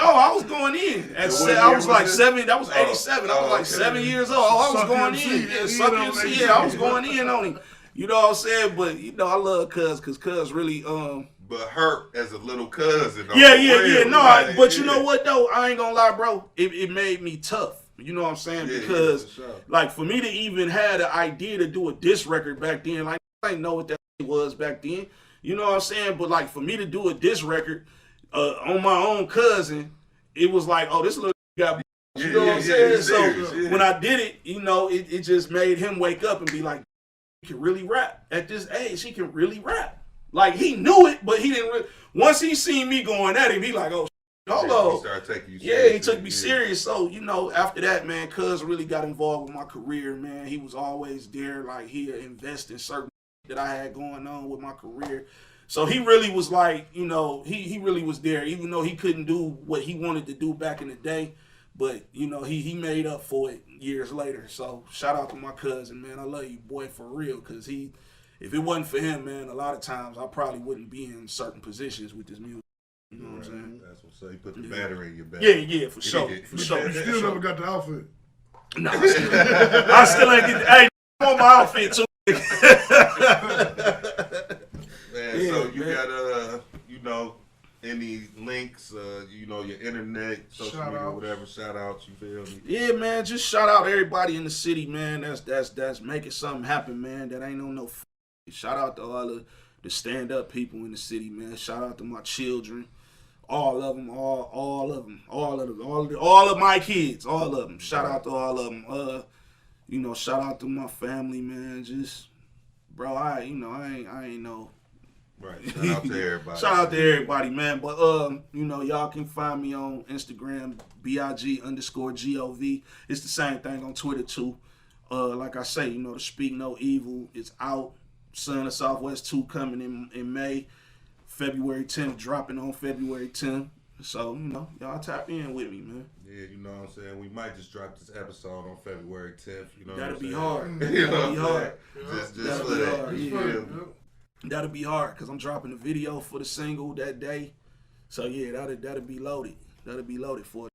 in. I was like 7, that was 87. I was like 7 years old. I was going in. Yeah, sucker MC. Yeah, I was going in on him. You know what I'm saying? But you know, I love Cuz, because Cuz really But hurt as a little cousin. Yeah. No, but you know what though? I ain't gonna lie, bro. It made me tough. You know what I'm saying? Because for sure. like for me to even have the idea to do a diss record back then, like I didn't know what that was back then. You know what I'm saying? But like for me to do a diss record on my own cousin, it was like, oh, this little got. You know what I'm saying? So when I did it, you know, it just made him wake up and be like, he can really rap. At this age, he can really rap. Like he knew it, but he didn't really. Once he seen me going at him, he like, oh, hold on. He started taking you serious. Yeah, he took me serious. So, you know, after that, man, Cuz really got involved with my career, man. He was always there. Like, he'd invest in certain that I had going on with my career. So he really was like, you know, he really was there, even though he couldn't do what he wanted to do back in the day. But, you know, he made up for it years later. So shout out to my cousin, man. I love you, boy, for real. Because if it wasn't for him, man, a lot of times I probably wouldn't be in certain positions with this music. You know what I'm saying? That's what I'm saying. Put the battery in your back. Yeah, for sure. For sure. You still never got the outfit. No, I still ain't get. Hey, I want my outfit too. Man, Yeah, so you man. got you know, any links, you know, your internet, social Shout media, outs. whatever, shout outs, you feel me? Yeah, man. Just shout out everybody in the city, man. That's making something happen, man. That ain't on no. Shout out to all the stand up people in the city, man. Shout out to my children, all of them, all of my kids, all of them. Shout out to all of them. You know, shout out to my family, man. Just, bro, I ain't know. Right. Shout out to everybody. Shout out to everybody, man. But you know, y'all can find me on Instagram, BIG_GOV. It's the same thing on Twitter too. Like I say, you know, the Speak No Evil is out. Son of Southwest 2 coming in May. February 10th, dropping on February 10th. So, you know, y'all tap in with me, man. Yeah, you know what I'm saying? We might just drop this episode on February 10th. You know That'll what I'm be saying? hard. You know That'll what be I'm hard. saying? Just That'll for be that. hard, You yeah. feel me? That'll be hard because I'm dropping a video for the single that day. So, yeah, that'll be loaded. That'll be loaded for it.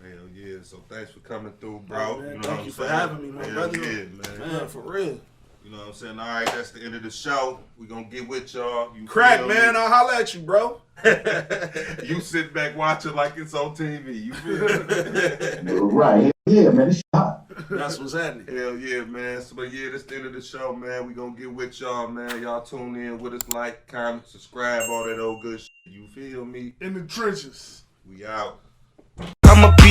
Hell yeah. So thanks for coming through, bro. Oh, man, you know thank what I'm you for saying? having me, my Hell brother. Yeah, man. Man, for real. You know what I'm saying? All right, that's the end of the show. We gonna get with y'all. You Crack, feel man. me? I'll holler at you, bro. You sit back watching like it's on TV. You feel me? Right. Yeah, man. It's hot. That's what's happening. Hell yeah, man. So, but yeah, that's the end of the show, man. We gonna get with y'all, man. Y'all tune in with us, like, comment, subscribe, all that old good shit. You feel me? In the trenches. We out. I'ma be